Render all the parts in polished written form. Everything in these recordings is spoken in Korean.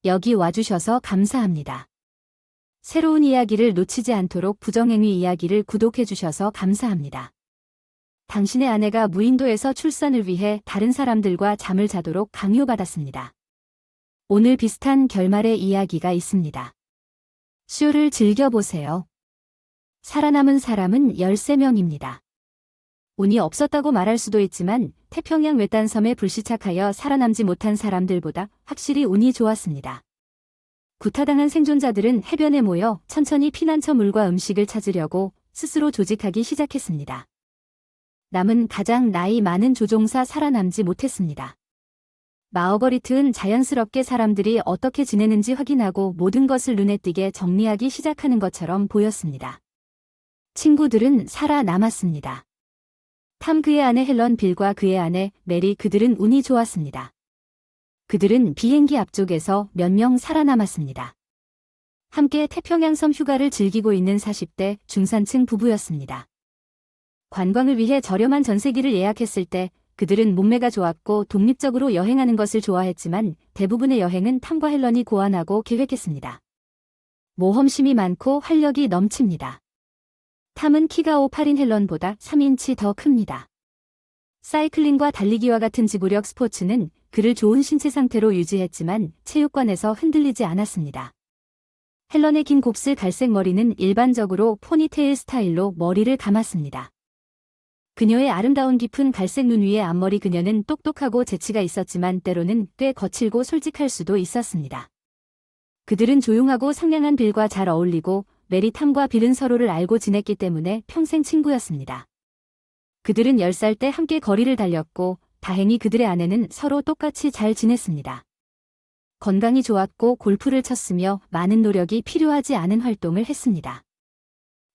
여기 와주셔서 감사합니다. 새로운 이야기를 놓치지 않도록 부정행위 이야기를 구독해주셔서 감사합니다. 당신의 아내가 무인도에서 출산을 위해 다른 사람들과 잠을 자도록 강요받았습니다. 오늘 비슷한 결말의 이야기가 있습니다. 쇼를 즐겨보세요. 살아남은 사람은 13명입니다. 운이 없었다고 말할 수도 있지만 태평양 외딴 섬에 불시착하여 살아남지 못한 사람들보다 확실히 운이 좋았습니다. 구타당한 생존자들은 해변에 모여 천천히 피난처 물과 음식을 찾으려고 스스로 조직하기 시작했습니다. 남은 가장 나이 많은 조종사 살아남지 못했습니다. 마어거리트은 자연스럽게 사람들이 어떻게 지내는지 확인하고 모든 것을 눈에 띄게 정리하기 시작하는 것처럼 보였습니다. 친구들은 살아남았습니다. 탐 그의 아내 헬런 빌과 그의 아내 메리 그들은 운이 좋았습니다. 그들은 비행기 앞쪽에서 몇 명 살아남았습니다. 함께 태평양섬 휴가를 즐기고 있는 40대 중산층 부부였습니다. 관광을 위해 저렴한 전세기를 예약했을 때 그들은 몸매가 좋았고 독립적으로 여행하는 것을 좋아했지만 대부분의 여행은 탐과 헬런이 고안하고 계획했습니다. 모험심이 많고 활력이 넘칩니다. 탐은 키가 5'8인 헬런보다 3인치 더 큽니다. 사이클링과 달리기와 같은 지구력 스포츠는 그를 좋은 신체 상태로 유지했지만 체육관에서 흔들리지 않았습니다. 헬런의 긴 곱슬 갈색 머리는 일반적으로 포니테일 스타일로 머리를 감았습니다. 그녀의 아름다운 깊은 갈색 눈 위에 앞머리. 그녀는 똑똑하고 재치가 있었지만 때로는 꽤 거칠고 솔직할 수도 있었습니다. 그들은 조용하고 상냥한 빌과 잘 어울리고 메리 탐과 빌은 서로를 알고 지냈기 때문에 평생 친구였습니다. 그들은 10살 때 함께 거리를 달렸고 다행히 그들의 아내는 서로 똑같이 잘 지냈습니다. 건강이 좋았고 골프를 쳤으며 많은 노력이 필요하지 않은 활동을 했습니다.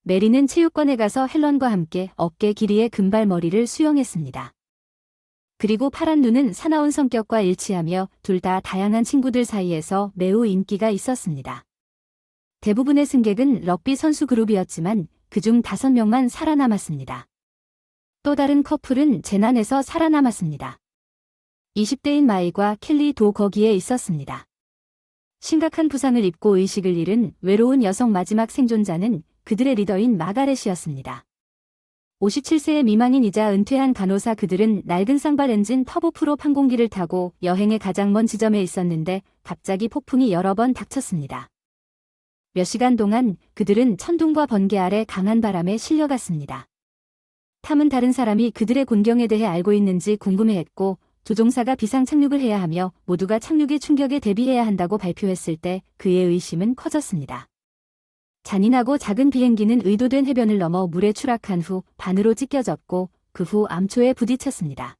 메리는 체육관에 가서 헬런과 함께 어깨 길이의 금발머리를 수영했습니다. 그리고 파란 눈은 사나운 성격과 일치하며 둘 다 다양한 친구들 사이에서 매우 인기가 있었습니다. 대부분의 승객은 럭비 선수 그룹이었지만 그중 5명만 살아남았습니다. 또 다른 커플은 재난에서 살아남았습니다. 20대인 마이과 켈리 도 거기에 있었습니다. 심각한 부상을 입고 의식을 잃은 외로운 여성 마지막 생존자는 그들의 리더인 마가렛이었습니다. 57세의 미망인이자 은퇴한 간호사. 그들은 낡은 쌍발 엔진 터보프롭 항공기를 타고 여행의 가장 먼 지점에 있었는데 갑자기 폭풍이 여러 번 닥쳤습니다. 몇 시간 동안 그들은 천둥과 번개 아래 강한 바람에 실려갔습니다. 탐은 다른 사람이 그들의 곤경에 대해 알고 있는지 궁금해했고 조종사가 비상 착륙을 해야 하며 모두가 착륙의 충격에 대비해야 한다고 발표했을 때 그의 의심은 커졌습니다. 잔인하고 작은 비행기는 의도된 해변을 넘어 물에 추락한 후 반으로 찢겨졌고 그 후 암초에 부딪혔습니다.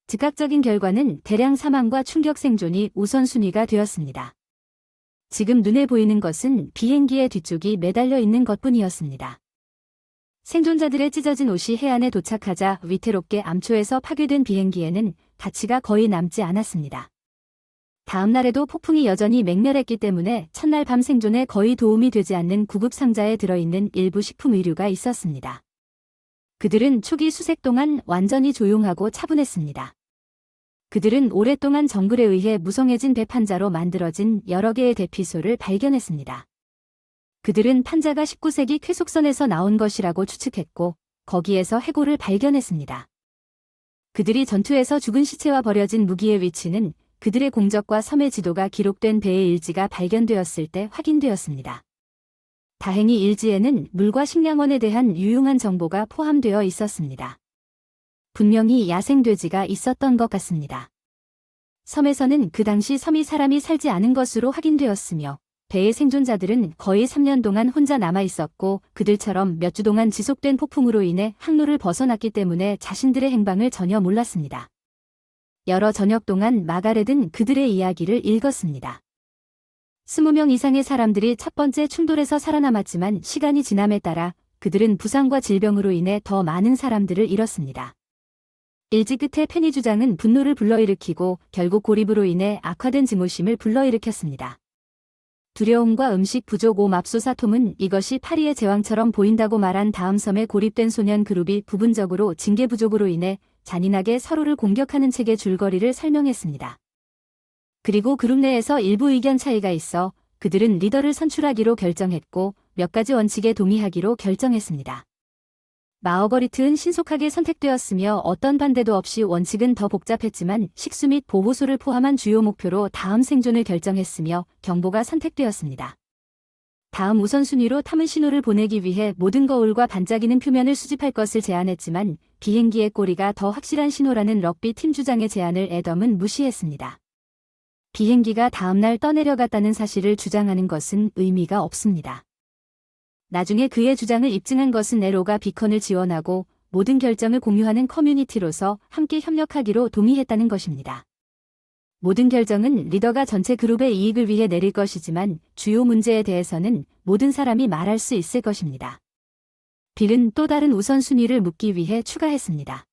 즉각적인 결과는 대량 사망과 충격 생존이 우선순위가 되었습니다. 지금 눈에 보이는 것은 비행기의 뒤쪽이 매달려 있는 것뿐이었습니다. 생존자들의 찢어진 옷이 해안에 도착하자 위태롭게 암초에서 파괴된 비행기에는 가치가 거의 남지 않았습니다. 다음 날에도 폭풍이 여전히 맹렬했기 때문에 첫날 밤 생존에 거의 도움이 되지 않는 구급 상자에 들어있는 일부 식품 의류가 있었습니다. 그들은 초기 수색 동안 완전히 조용하고 차분했습니다. 그들은 오랫동안 정글에 의해 무성해진 배 판자로 만들어진 여러 개의 대피소를 발견했습니다. 그들은 판자가 19세기 쾌속선에서 나온 것이라고 추측했고 거기에서 해골을 발견했습니다. 그들이 전투에서 죽은 시체와 버려진 무기의 위치는 그들의 공적과 섬의 지도가 기록된 배의 일지가 발견되었을 때 확인되었습니다. 다행히 일지에는 물과 식량원에 대한 유용한 정보가 포함되어 있었습니다. 분명히 야생돼지가 있었던 것 같습니다. 섬에서는 그 당시 섬이 사람이 살지 않은 것으로 확인되었으며 배의 생존자들은 거의 3년 동안 혼자 남아 있었고 그들처럼 몇 주 동안 지속된 폭풍으로 인해 항로를 벗어났기 때문에 자신들의 행방을 전혀 몰랐습니다. 여러 저녁 동안 마가렛은 그들의 이야기를 읽었습니다. 20명 이상의 사람들이 첫 번째 충돌에서 살아남았지만 시간이 지남에 따라 그들은 부상과 질병으로 인해 더 많은 사람들을 잃었습니다. 일지 끝에 페니 주장은 분노를 불러일으키고 결국 고립으로 인해 악화된 증오심을 불러일으켰습니다. 두려움과 음식 부족. 맙소사 톰은 이것이 파리의 제왕처럼 보인다고 말한 다음 섬에 고립된 소년 그룹이 부분적으로 징계 부족으로 인해 잔인하게 서로를 공격하는 책의 줄거리를 설명했습니다. 그리고 그룹 내에서 일부 의견 차이가 있어 그들은 리더를 선출하기로 결정했고 몇 가지 원칙에 동의하기로 결정했습니다. 마어거리트는 신속하게 선택되었으며 어떤 반대도 없이 원칙은 더 복잡했지만 식수 및 보호소를 포함한 주요 목표로 다음 생존을 결정했으며 경보가 선택되었습니다. 다음 우선순위로 탐은 신호를 보내기 위해 모든 거울과 반짝이는 표면을 수집할 것을 제안했지만 비행기의 꼬리가 더 확실한 신호라는 럭비 팀 주장의 제안을 애덤은 무시했습니다. 비행기가 다음날 떠내려갔다는 사실을 주장하는 것은 의미가 없습니다. 나중에 그의 주장을 입증한 것은 에로가 비컨을 지원하고 모든 결정을 공유하는 커뮤니티로서 함께 협력하기로 동의했다는 것입니다. 모든 결정은 리더가 전체 그룹의 이익을 위해 내릴 것이지만 주요 문제에 대해서는 모든 사람이 말할 수 있을 것입니다. 빌은 또 다른 우선순위를 묻기 위해 추가했습니다.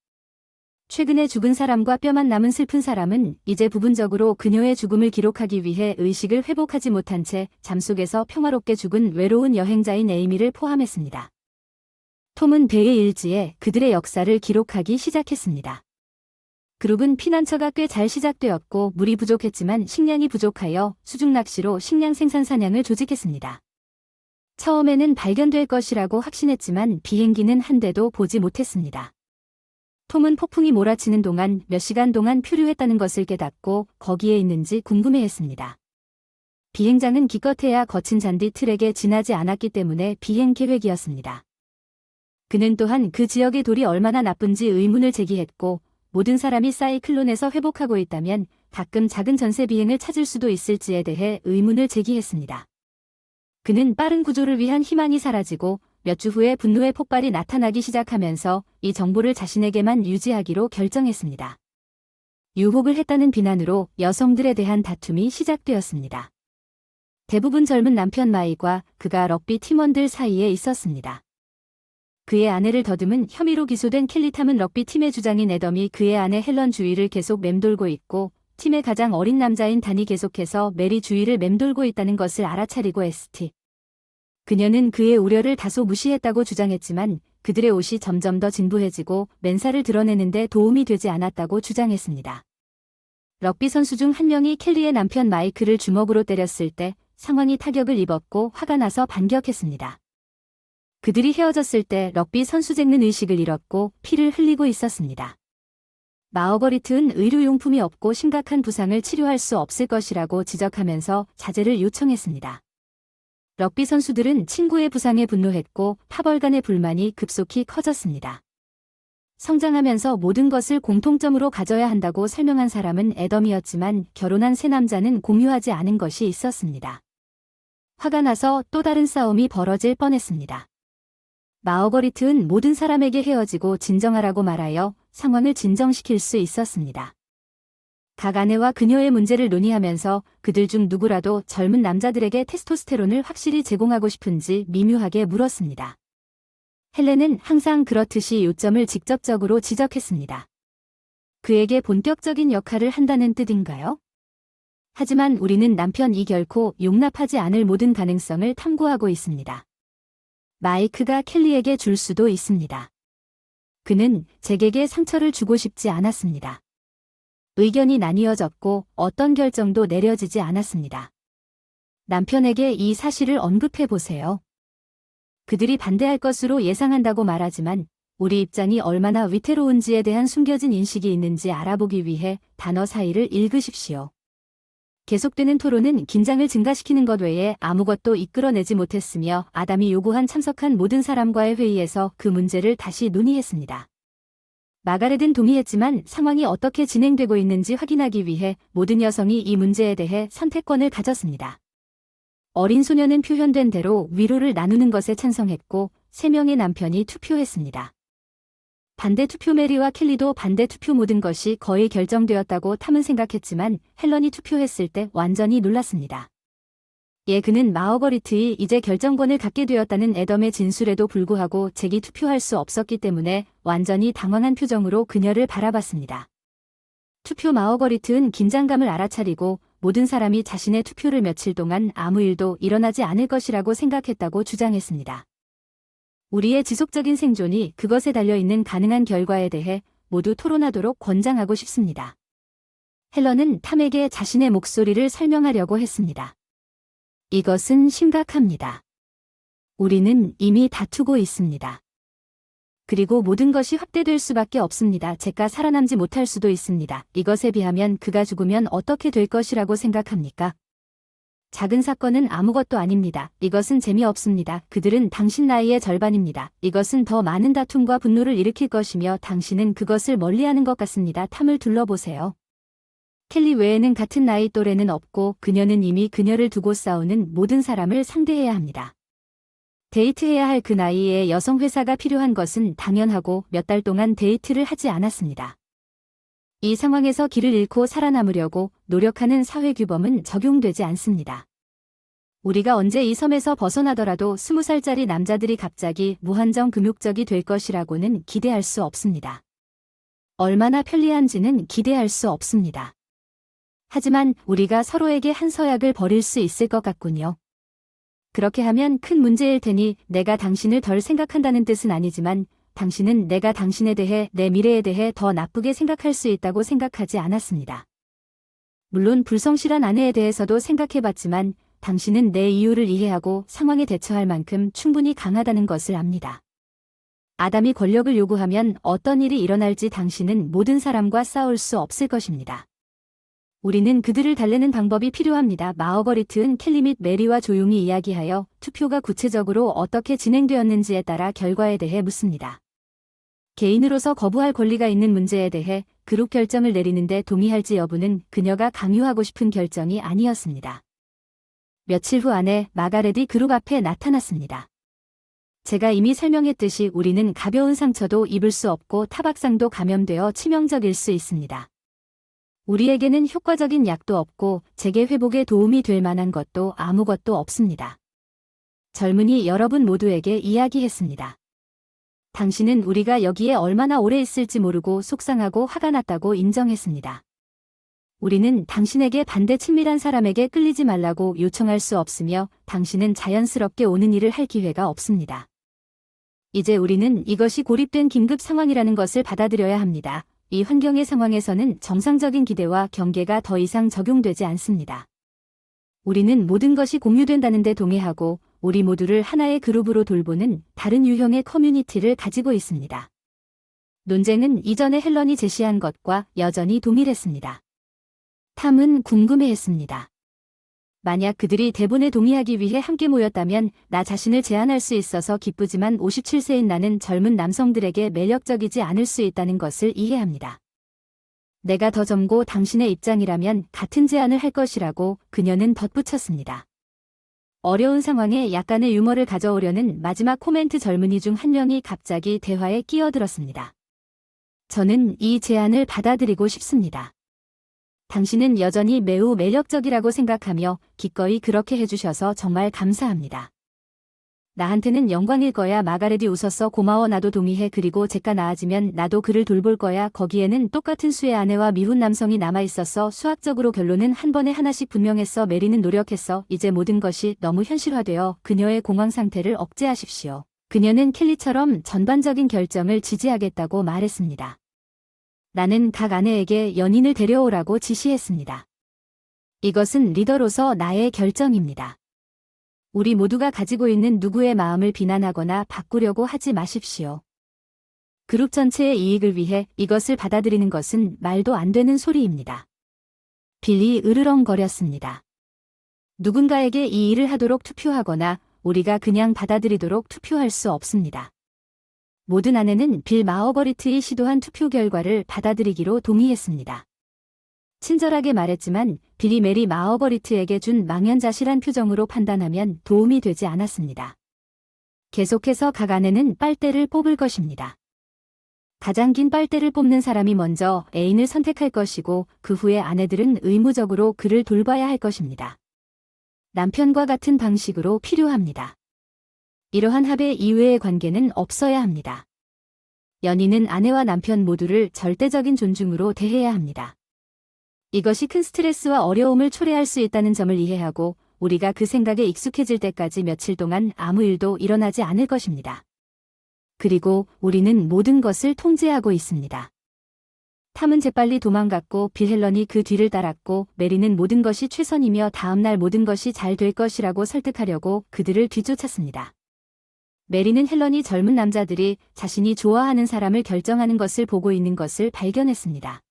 최근에 죽은 사람과 뼈만 남은 슬픈 사람은 이제 부분적으로 그녀의 죽음을 기록하기 위해 의식을 회복하지 못한 채 잠속에서 평화롭게 죽은 외로운 여행자인 에이미를 포함했습니다. 톰은 배의 일지에 그들의 역사를 기록하기 시작했습니다. 그룹은 피난처가 꽤 잘 시작되었고 물이 부족했지만 식량이 부족하여 수중 낚시로 식량 생산 사냥을 조직했습니다. 처음에는 발견될 것이라고 확신했지만 비행기는 한 대도 보지 못했습니다. 톰은 폭풍이 몰아치는 동안 몇 시간 동안 표류했다는 것을 깨닫고 거기에 있는지 궁금해했습니다. 비행장은 기껏해야 거친 잔디 트랙에 지나지 않았기 때문에 비행 계획이었습니다. 그는 또한 그 지역의 돌이 얼마나 나쁜지 의문을 제기했고 모든 사람이 사이클론에서 회복하고 있다면 가끔 작은 전세 비행을 찾을 수도 있을지에 대해 의문을 제기했습니다. 그는 빠른 구조를 위한 희망이 사라지고 몇 주 후에 분노의 폭발이 나타나기 시작하면서 이 정보를 자신에게만 유지하기로 결정했습니다. 유혹을 했다는 비난으로 여성들에 대한 다툼이 시작되었습니다. 대부분 젊은 남편 마이과 그가 럭비 팀원들 사이에 있었습니다. 그의 아내를 더듬은 혐의로 기소된 켈리 탐은 럭비 팀의 주장인 애덤이 그의 아내 헬런 주위를 계속 맴돌고 있고 팀의 가장 어린 남자인 단이 계속해서 메리 주위를 맴돌고 있다는 것을 알아차리고 ST. 그녀는 그의 우려를 다소 무시했다고 주장했지만 그들의 옷이 점점 더 진부해지고 맨살을 드러내는데 도움이 되지 않았다고 주장했습니다. 럭비 선수 중 한 명이 켈리의 남편 마이크를 주먹으로 때렸을 때 상황이 타격을 입었고 화가 나서 반격했습니다. 그들이 헤어졌을 때 럭비 선수 잭는 의식을 잃었고 피를 흘리고 있었습니다. 마어거리트는 의료용품이 없고 심각한 부상을 치료할 수 없을 것이라고 지적하면서 자제를 요청했습니다. 럭비 선수들은 친구의 부상에 분노했고 파벌 간의 불만이 급속히 커졌습니다. 성장하면서 모든 것을 공통점으로 가져야 한다고 설명한 사람은 애덤이었지만 결혼한 새 남자는 공유하지 않은 것이 있었습니다. 화가 나서 또 다른 싸움이 벌어질 뻔했습니다. 마어거리트는 모든 사람에게 헤어지고 진정하라고 말하여 상황을 진정시킬 수 있었습니다. 각 아내와 그녀의 문제를 논의하면서 그들 중 누구라도 젊은 남자들에게 테스토스테론을 확실히 제공하고 싶은지 미묘하게 물었습니다. 헬렌은 항상 그렇듯이 요점을 직접적으로 지적했습니다. 그에게 본격적인 역할을 한다는 뜻인가요? 하지만 우리는 남편이 결코 용납하지 않을 모든 가능성을 탐구하고 있습니다. 마이크가 켈리에게 줄 수도 있습니다. 그는 잭에게 상처를 주고 싶지 않았습니다. 의견이 나뉘어졌고 어떤 결정도 내려지지 않았습니다. 남편에게 이 사실을 언급해 보세요. 그들이 반대할 것으로 예상한다고 말하지만 우리 입장이 얼마나 위태로운지에 대한 숨겨진 인식이 있는지 알아보기 위해 단어 사이를 읽으십시오. 계속되는 토론은 긴장을 증가시키는 것 외에 아무것도 이끌어내지 못했으며 아담이 요구한 참석한 모든 사람과의 회의에서 그 문제를 다시 논의했습니다. 마가렛은 동의했지만 상황이 어떻게 진행되고 있는지 확인하기 위해 모든 여성이 이 문제에 대해 선택권을 가졌습니다. 어린 소녀는 표현된 대로 위로를 나누는 것에 찬성했고 3명의 남편이 투표했습니다. 반대 투표 메리와 켈리도 반대 투표 모든 것이 거의 결정되었다고 탐은 생각했지만 헬런이 투표했을 때 완전히 놀랐습니다. 그는 마어거리트이 이제 결정권을 갖게 되었다는 애덤의 진술에도 불구하고 잭이 투표할 수 없었기 때문에 완전히 당황한 표정으로 그녀를 바라봤습니다. 투표 마어거리트는 긴장감을 알아차리고 모든 사람이 자신의 투표를 며칠 동안 아무 일도 일어나지 않을 것이라고 생각했다고 주장했습니다. 우리의 지속적인 생존이 그것에 달려있는 가능한 결과에 대해 모두 토론하도록 권장하고 싶습니다. 헬런은 탐에게 자신의 목소리를 설명하려고 했습니다. 이것은 심각합니다. 우리는 이미 다투고 있습니다. 그리고 모든 것이 확대될 수밖에 없습니다. 제가 살아남지 못할 수도 있습니다. 이것에 비하면 그가 죽으면 어떻게 될 것이라고 생각합니까? 작은 사건은 아무것도 아닙니다. 이것은 재미없습니다. 그들은 당신 나이의 절반입니다. 이것은 더 많은 다툼과 분노를 일으킬 것이며 당신은 그것을 멀리하는 것 같습니다. 탐을 둘러보세요. 켈리 외에는 같은 나이 또래는 없고 그녀는 이미 그녀를 두고 싸우는 모든 사람을 상대해야 합니다. 데이트해야 할 그 나이에 여성 회사가 필요한 것은 당연하고 몇 달 동안 데이트를 하지 않았습니다. 이 상황에서 길을 잃고 살아남으려고 노력하는 사회규범은 적용되지 않습니다. 우리가 언제 이 섬에서 벗어나더라도 20살짜리 남자들이 갑자기 무한정 금욕적이 될 것이라고는 기대할 수 없습니다. 얼마나 편리한지는 기대할 수 없습니다. 하지만 우리가 서로에게 한 서약을 벌일 수 있을 것 같군요. 그렇게 하면 큰 문제일 테니 내가 당신을 덜 생각한다는 뜻은 아니지만 당신은 내가 당신에 대해 내 미래에 대해 더 나쁘게 생각할 수 있다고 생각하지 않았습니다. 물론 불성실한 아내에 대해서도 생각해봤지만 당신은 내 이유를 이해하고 상황에 대처할 만큼 충분히 강하다는 것을 압니다. 아담이 권력을 요구하면 어떤 일이 일어날지 당신은 모든 사람과 싸울 수 없을 것입니다. 우리는 그들을 달래는 방법이 필요합니다. 마어거리트는 켈리 및 메리와 조용히 이야기하여 투표가 구체적으로 어떻게 진행되었는지에 따라 결과에 대해 묻습니다. 개인으로서 거부할 권리가 있는 문제에 대해 그룹 결정을 내리는데 동의할지 여부는 그녀가 강요하고 싶은 결정이 아니었습니다. 며칠 후 안에 마가렛이 그룹 앞에 나타났습니다. 제가 이미 설명했듯이 우리는 가벼운 상처도 입을 수 없고 타박상도 감염되어 치명적일 수 있습니다. 우리에게는 효과적인 약도 없고 재계 회복에 도움이 될 만한 것도 아무것도 없습니다. 젊은이 여러분 모두에게 이야기했습니다. 당신은 우리가 여기에 얼마나 오래 있을지 모르고 속상하고 화가 났다고 인정했습니다. 우리는 당신에게 반대 친밀한 사람에게 끌리지 말라고 요청할 수 없으며 당신은 자연스럽게 오는 일을 할 기회가 없습니다. 이제 우리는 이것이 고립된 긴급 상황이라는 것을 받아들여야 합니다. 이 환경의 상황에서는 정상적인 기대와 경계가 더 이상 적용되지 않습니다. 우리는 모든 것이 공유된다는 데 동의하고 우리 모두를 하나의 그룹으로 돌보는 다른 유형의 커뮤니티를 가지고 있습니다. 논쟁은 이전에 헬런이 제시한 것과 여전히 동일했습니다. 탐은 궁금해했습니다. 만약 그들이 대본에 동의하기 위해 함께 모였다면 나 자신을 제한할 수 있어서 기쁘지만 57세인 나는 젊은 남성들에게 매력적이지 않을 수 있다는 것을 이해합니다. 내가 더 젊고 당신의 입장이라면 같은 제안을 할 것이라고 그녀는 덧붙였습니다. 어려운 상황에 약간의 유머를 가져오려는 마지막 코멘트 젊은이 중 한 명이 갑자기 대화에 끼어들었습니다. 저는 이 제안을 받아들이고 싶습니다. 당신은 여전히 매우 매력적이라고 생각하며 기꺼이 그렇게 해주셔서 정말 감사합니다. 나한테는 영광일 거야. 마가렛이 웃었어. 고마워. 나도 동의해. 그리고 제가 나아지면 나도 그를 돌볼 거야. 거기에는 똑같은 수의 아내와 미혼 남성이 남아있었어. 수학적으로 결론은 한 번에 하나씩 분명했어. 메리는 노력했어. 이제 모든 것이 너무 현실화되어 그녀의 공황 상태를 억제하십시오. 그녀는 켈리처럼 전반적인 결정을 지지하겠다고 말했습니다. 나는 각 아내에게 연인을 데려오라고 지시했습니다. 이것은 리더로서 나의 결정입니다. 우리 모두가 가지고 있는 누구의 마음을 비난하거나 바꾸려고 하지 마십시오. 그룹 전체의 이익을 위해 이것을 받아들이는 것은 말도 안 되는 소리입니다. 빌리 으르렁거렸습니다. 누군가에게 이 일을 하도록 투표하거나 우리가 그냥 받아들이도록 투표할 수 없습니다. 모든 아내는 빌 마어거리트의 시도한 투표 결과를 받아들이기로 동의했습니다. 친절하게 말했지만 빌이 메리 마어거리트에게 준 망연자실한 표정으로 판단하면 도움이 되지 않았습니다. 계속해서 각 아내는 빨대를 뽑을 것입니다. 가장 긴 빨대를 뽑는 사람이 먼저 애인을 선택할 것이고 그 후에 아내들은 의무적으로 그를 돌봐야 할 것입니다. 남편과 같은 방식으로 필요합니다. 이러한 합의 이외의 관계는 없어야 합니다. 연인은 아내와 남편 모두를 절대적인 존중으로 대해야 합니다. 이것이 큰 스트레스와 어려움을 초래할 수 있다는 점을 이해하고 우리가 그 생각에 익숙해질 때까지 며칠 동안 아무 일도 일어나지 않을 것입니다. 그리고 우리는 모든 것을 통제하고 있습니다. 탐은 재빨리 도망갔고 빌 헬런이 그 뒤를 따랐고 메리는 모든 것이 최선이며 다음날 모든 것이 잘 될 것이라고 설득하려고 그들을 뒤쫓았습니다. 메리는 헬런이 젊은 남자들이 자신이 좋아하는 사람을 결정하는 것을 보고 있는 것을 발견했습니다.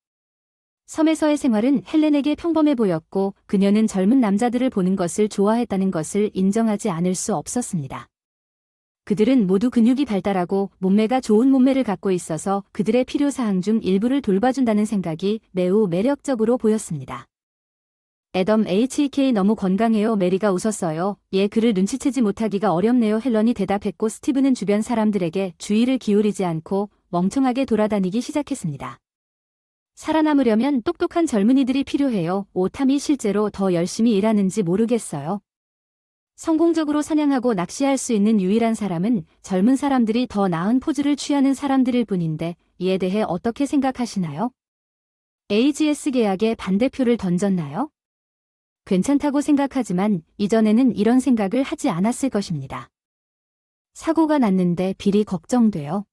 섬에서의 생활은 헬렌에게 평범해 보였고 그녀는 젊은 남자들을 보는 것을 좋아했다는 것을 인정하지 않을 수 없었습니다. 그들은 모두 근육이 발달하고 몸매가 좋은 몸매를 갖고 있어서 그들의 필요사항 중 일부를 돌봐준다는 생각이 매우 매력적으로 보였습니다. 애덤 HK 너무 건강해요. 메리가 웃었어요. 예, 그를 눈치채지 못하기가 어렵네요. 헬런이 대답했고 스티브는 주변 사람들에게 주의를 기울이지 않고 멍청하게 돌아다니기 시작했습니다. 살아남으려면 똑똑한 젊은이들이 필요해요. 탐이 실제로 더 열심히 일하는지 모르겠어요. 성공적으로 사냥하고 낚시할 수 있는 유일한 사람은 젊은 사람들이 더 나은 포즈를 취하는 사람들일 뿐인데 이에 대해 어떻게 생각하시나요? AGS 계약에 반대표를 던졌나요? 괜찮다고 생각하지만 이전에는 이런 생각을 하지 않았을 것입니다. 사고가 났는데 빌이 걱정돼요.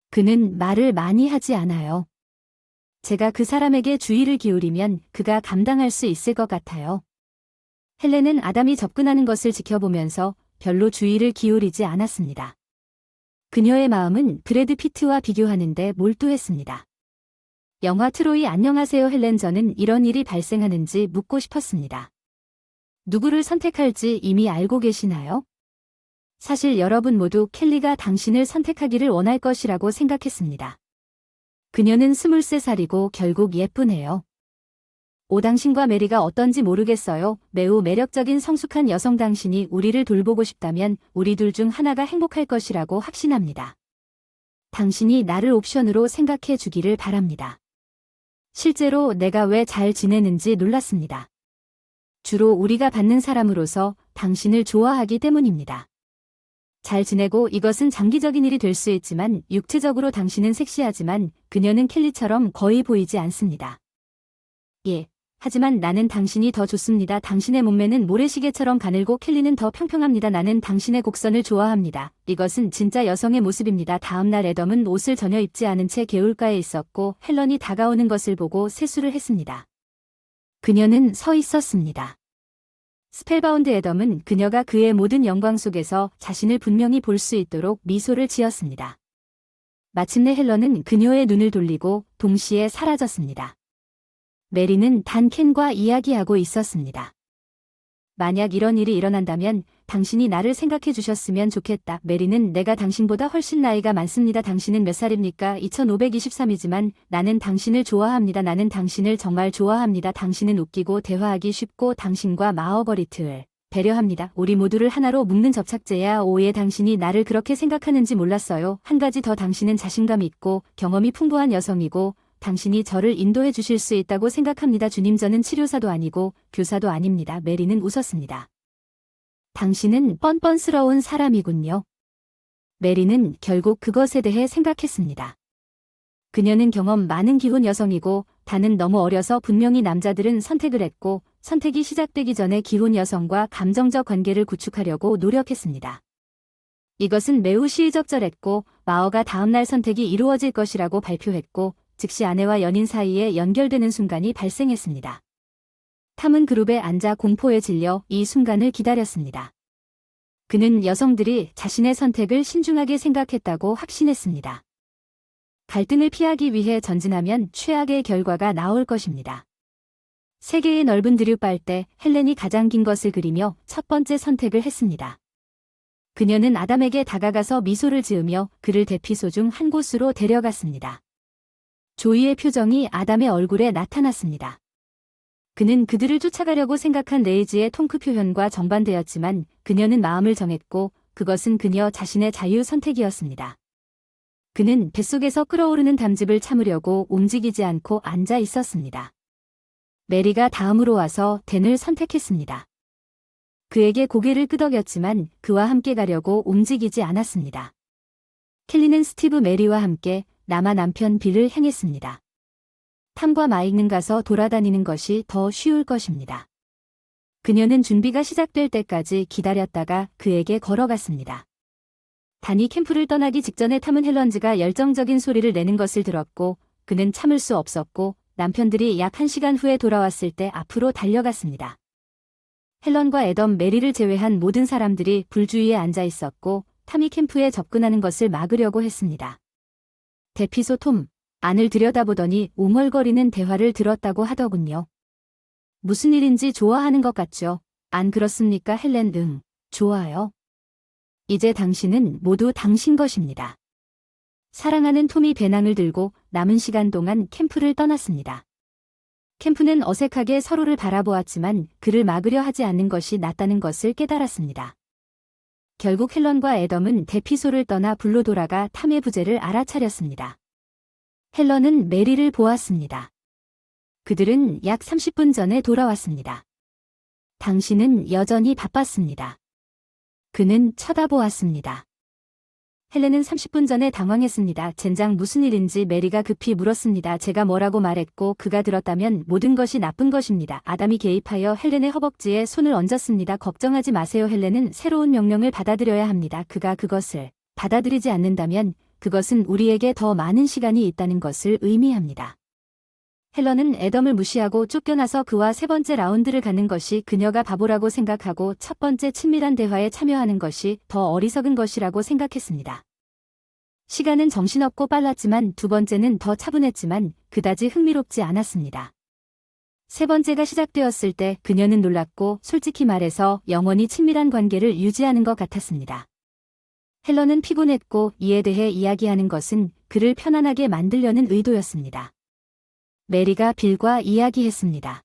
그는 말을 많이 하지 않아요. 제가 그 사람에게 주의를 기울이면 그가 감당할 수 있을 것 같아요. 헬렌은 아담이 접근하는 것을 지켜보면서 별로 주의를 기울이지 않았습니다. 그녀의 마음은 브래드 피트와 비교하는데 몰두했습니다. 영화 트로이 안녕하세요 헬렌 저는 이런 일이 발생하는지 묻고 싶었습니다. 누구를 선택할지 이미 알고 계시나요? 사실 여러분 모두 켈리가 당신을 선택하기를 원할 것이라고 생각했습니다. 그녀는 23살이고 결국 예쁘네요. 당신과 메리가 어떤지 모르겠어요. 매우 매력적인 성숙한 여성 당신이 우리를 돌보고 싶다면 우리 둘 중 하나가 행복할 것이라고 확신합니다. 당신이 나를 옵션으로 생각해 주기를 바랍니다. 실제로 내가 왜 잘 지내는지 놀랐습니다. 주로 우리가 받는 사람으로서 당신을 좋아하기 때문입니다. 잘 지내고 이것은 장기적인 일이 될 수 있지만 육체적으로 당신은 섹시하지만 그녀는 켈리처럼 거의 보이지 않습니다. 예. 하지만 나는 당신이 더 좋습니다. 당신의 몸매는 모래시계처럼 가늘고 켈리는 더 평평합니다. 나는 당신의 곡선을 좋아합니다. 이것은 진짜 여성의 모습입니다. 다음날 애덤은 옷을 전혀 입지 않은 채 개울가에 있었고 헬런이 다가오는 것을 보고 세수를 했습니다. 그녀는 서 있었습니다. 스펠바운드 애덤은 그녀가 그의 모든 영광 속에서 자신을 분명히 볼 수 있도록 미소를 지었습니다. 마침내 헬런은 그녀의 눈을 돌리고 동시에 사라졌습니다. 메리는 단 켄과 이야기하고 있었습니다. 만약 이런 일이 일어난다면 당신이 나를 생각해 주셨으면 좋겠다. 메리는 내가 당신보다 훨씬 나이가 많습니다. 당신은 몇 살입니까? 2523이지만 나는 당신을 좋아합니다. 나는 당신을 정말 좋아합니다. 당신은 웃기고 대화하기 쉽고 당신과 마어거리트를 배려합니다. 우리 모두를 하나로 묶는 접착제야. 오예 당신이 나를 그렇게 생각하는지 몰랐어요. 한 가지 더 당신은 자신감이 있고 경험이 풍부한 여성이고 당신이 저를 인도해 주실 수 있다고 생각합니다. 주님 저는 치료사도 아니고 교사도 아닙니다. 메리는 웃었습니다. 당신은 뻔뻔스러운 사람이군요. 메리는 결국 그것에 대해 생각했습니다. 그녀는 경험 많은 기혼 여성이고 다는 너무 어려서 분명히 남자들은 선택을 했고 선택이 시작되기 전에 기혼 여성과 감정적 관계를 구축하려고 노력했습니다. 이것은 매우 시의적절했고 마어가 다음날 선택이 이루어질 것이라고 발표했고 즉시 아내와 연인 사이에 연결되는 순간이 발생했습니다. 탐은 그룹에 앉아 공포에 질려 이 순간을 기다렸습니다. 그는 여성들이 자신의 선택을 신중하게 생각했다고 확신했습니다. 갈등을 피하기 위해 전진하면 최악의 결과가 나올 것입니다. 세계의 넓은 드류 빨대 헬렌이 가장 긴 것을 그리며 첫 번째 선택을 했습니다. 그녀는 아담에게 다가가서 미소를 지으며 그를 대피소 중 한 곳으로 데려갔습니다. 조이의 표정이 아담의 얼굴에 나타났습니다. 그는 그들을 쫓아가려고 생각한 레이지의 통크 표현과 정반대였지만 그녀는 마음을 정했고 그것은 그녀 자신의 자유 선택이었습니다. 그는 뱃속에서 끓어오르는 담즙을 참으려고 움직이지 않고 앉아 있었습니다. 메리가 다음으로 와서 댄을 선택했습니다. 그에게 고개를 끄덕였지만 그와 함께 가려고 움직이지 않았습니다. 켈리는 스티브 메리와 함께 남아 남편 빌을 향했습니다. 탐과 마이크는 가서 돌아다니는 것이 더 쉬울 것입니다. 그녀는 준비가 시작될 때까지 기다렸다가 그에게 걸어갔습니다. 단이 캠프를 떠나기 직전에 탐은 헬런즈가 열정적인 소리를 내는 것을 들었고 그는 참을 수 없었고 남편들이 약 1시간 후에 돌아왔을 때 앞으로 달려갔습니다. 헬런과 애덤, 메리를 제외한 모든 사람들이 불 주위에 앉아 있었고 탐이 캠프에 접근하는 것을 막으려고 했습니다. 대피소 톰, 안을 들여다보더니 웅얼거리는 대화를 들었다고 하더군요. 무슨 일인지 좋아하는 것 같죠? 안 그렇습니까, 헬렌? 응, 좋아요. 이제 당신은 모두 당신 것입니다. 사랑하는 톰이 배낭을 들고 남은 시간 동안 캠프를 떠났습니다. 캠프는 어색하게 서로를 바라보았지만 그를 막으려 하지 않는 것이 낫다는 것을 깨달았습니다. 결국 헬런과 애덤은 대피소를 떠나 불로 돌아가 탐의 부재를 알아차렸습니다. 헬런은 메리를 보았습니다. 그들은 약 30분 전에 돌아왔습니다. 당신은 여전히 바빴습니다. 그는 쳐다보았습니다. 헬렌은 30분 전에 당황했습니다. 젠장 무슨 일인지 메리가 급히 물었습니다. 제가 뭐라고 말했고 그가 들었다면 모든 것이 나쁜 것입니다. 아담이 개입하여 헬렌의 허벅지에 손을 얹었습니다. 걱정하지 마세요. 헬렌은 새로운 명령을 받아들여야 합니다. 그가 그것을 받아들이지 않는다면 그것은 우리에게 더 많은 시간이 있다는 것을 의미합니다. 헬런은 애덤을 무시하고 쫓겨나서 그와 세 번째 라운드를 가는 것이 그녀가 바보라고 생각하고 첫 번째 친밀한 대화에 참여하는 것이 더 어리석은 것이라고 생각했습니다. 시간은 정신없고 빨랐지만 두 번째는 더 차분했지만 그다지 흥미롭지 않았습니다. 세 번째가 시작되었을 때 그녀는 놀랐고 솔직히 말해서 영원히 친밀한 관계를 유지하는 것 같았습니다. 헬런은 피곤했고 이에 대해 이야기하는 것은 그를 편안하게 만들려는 의도였습니다. 메리가 빌과 이야기했습니다.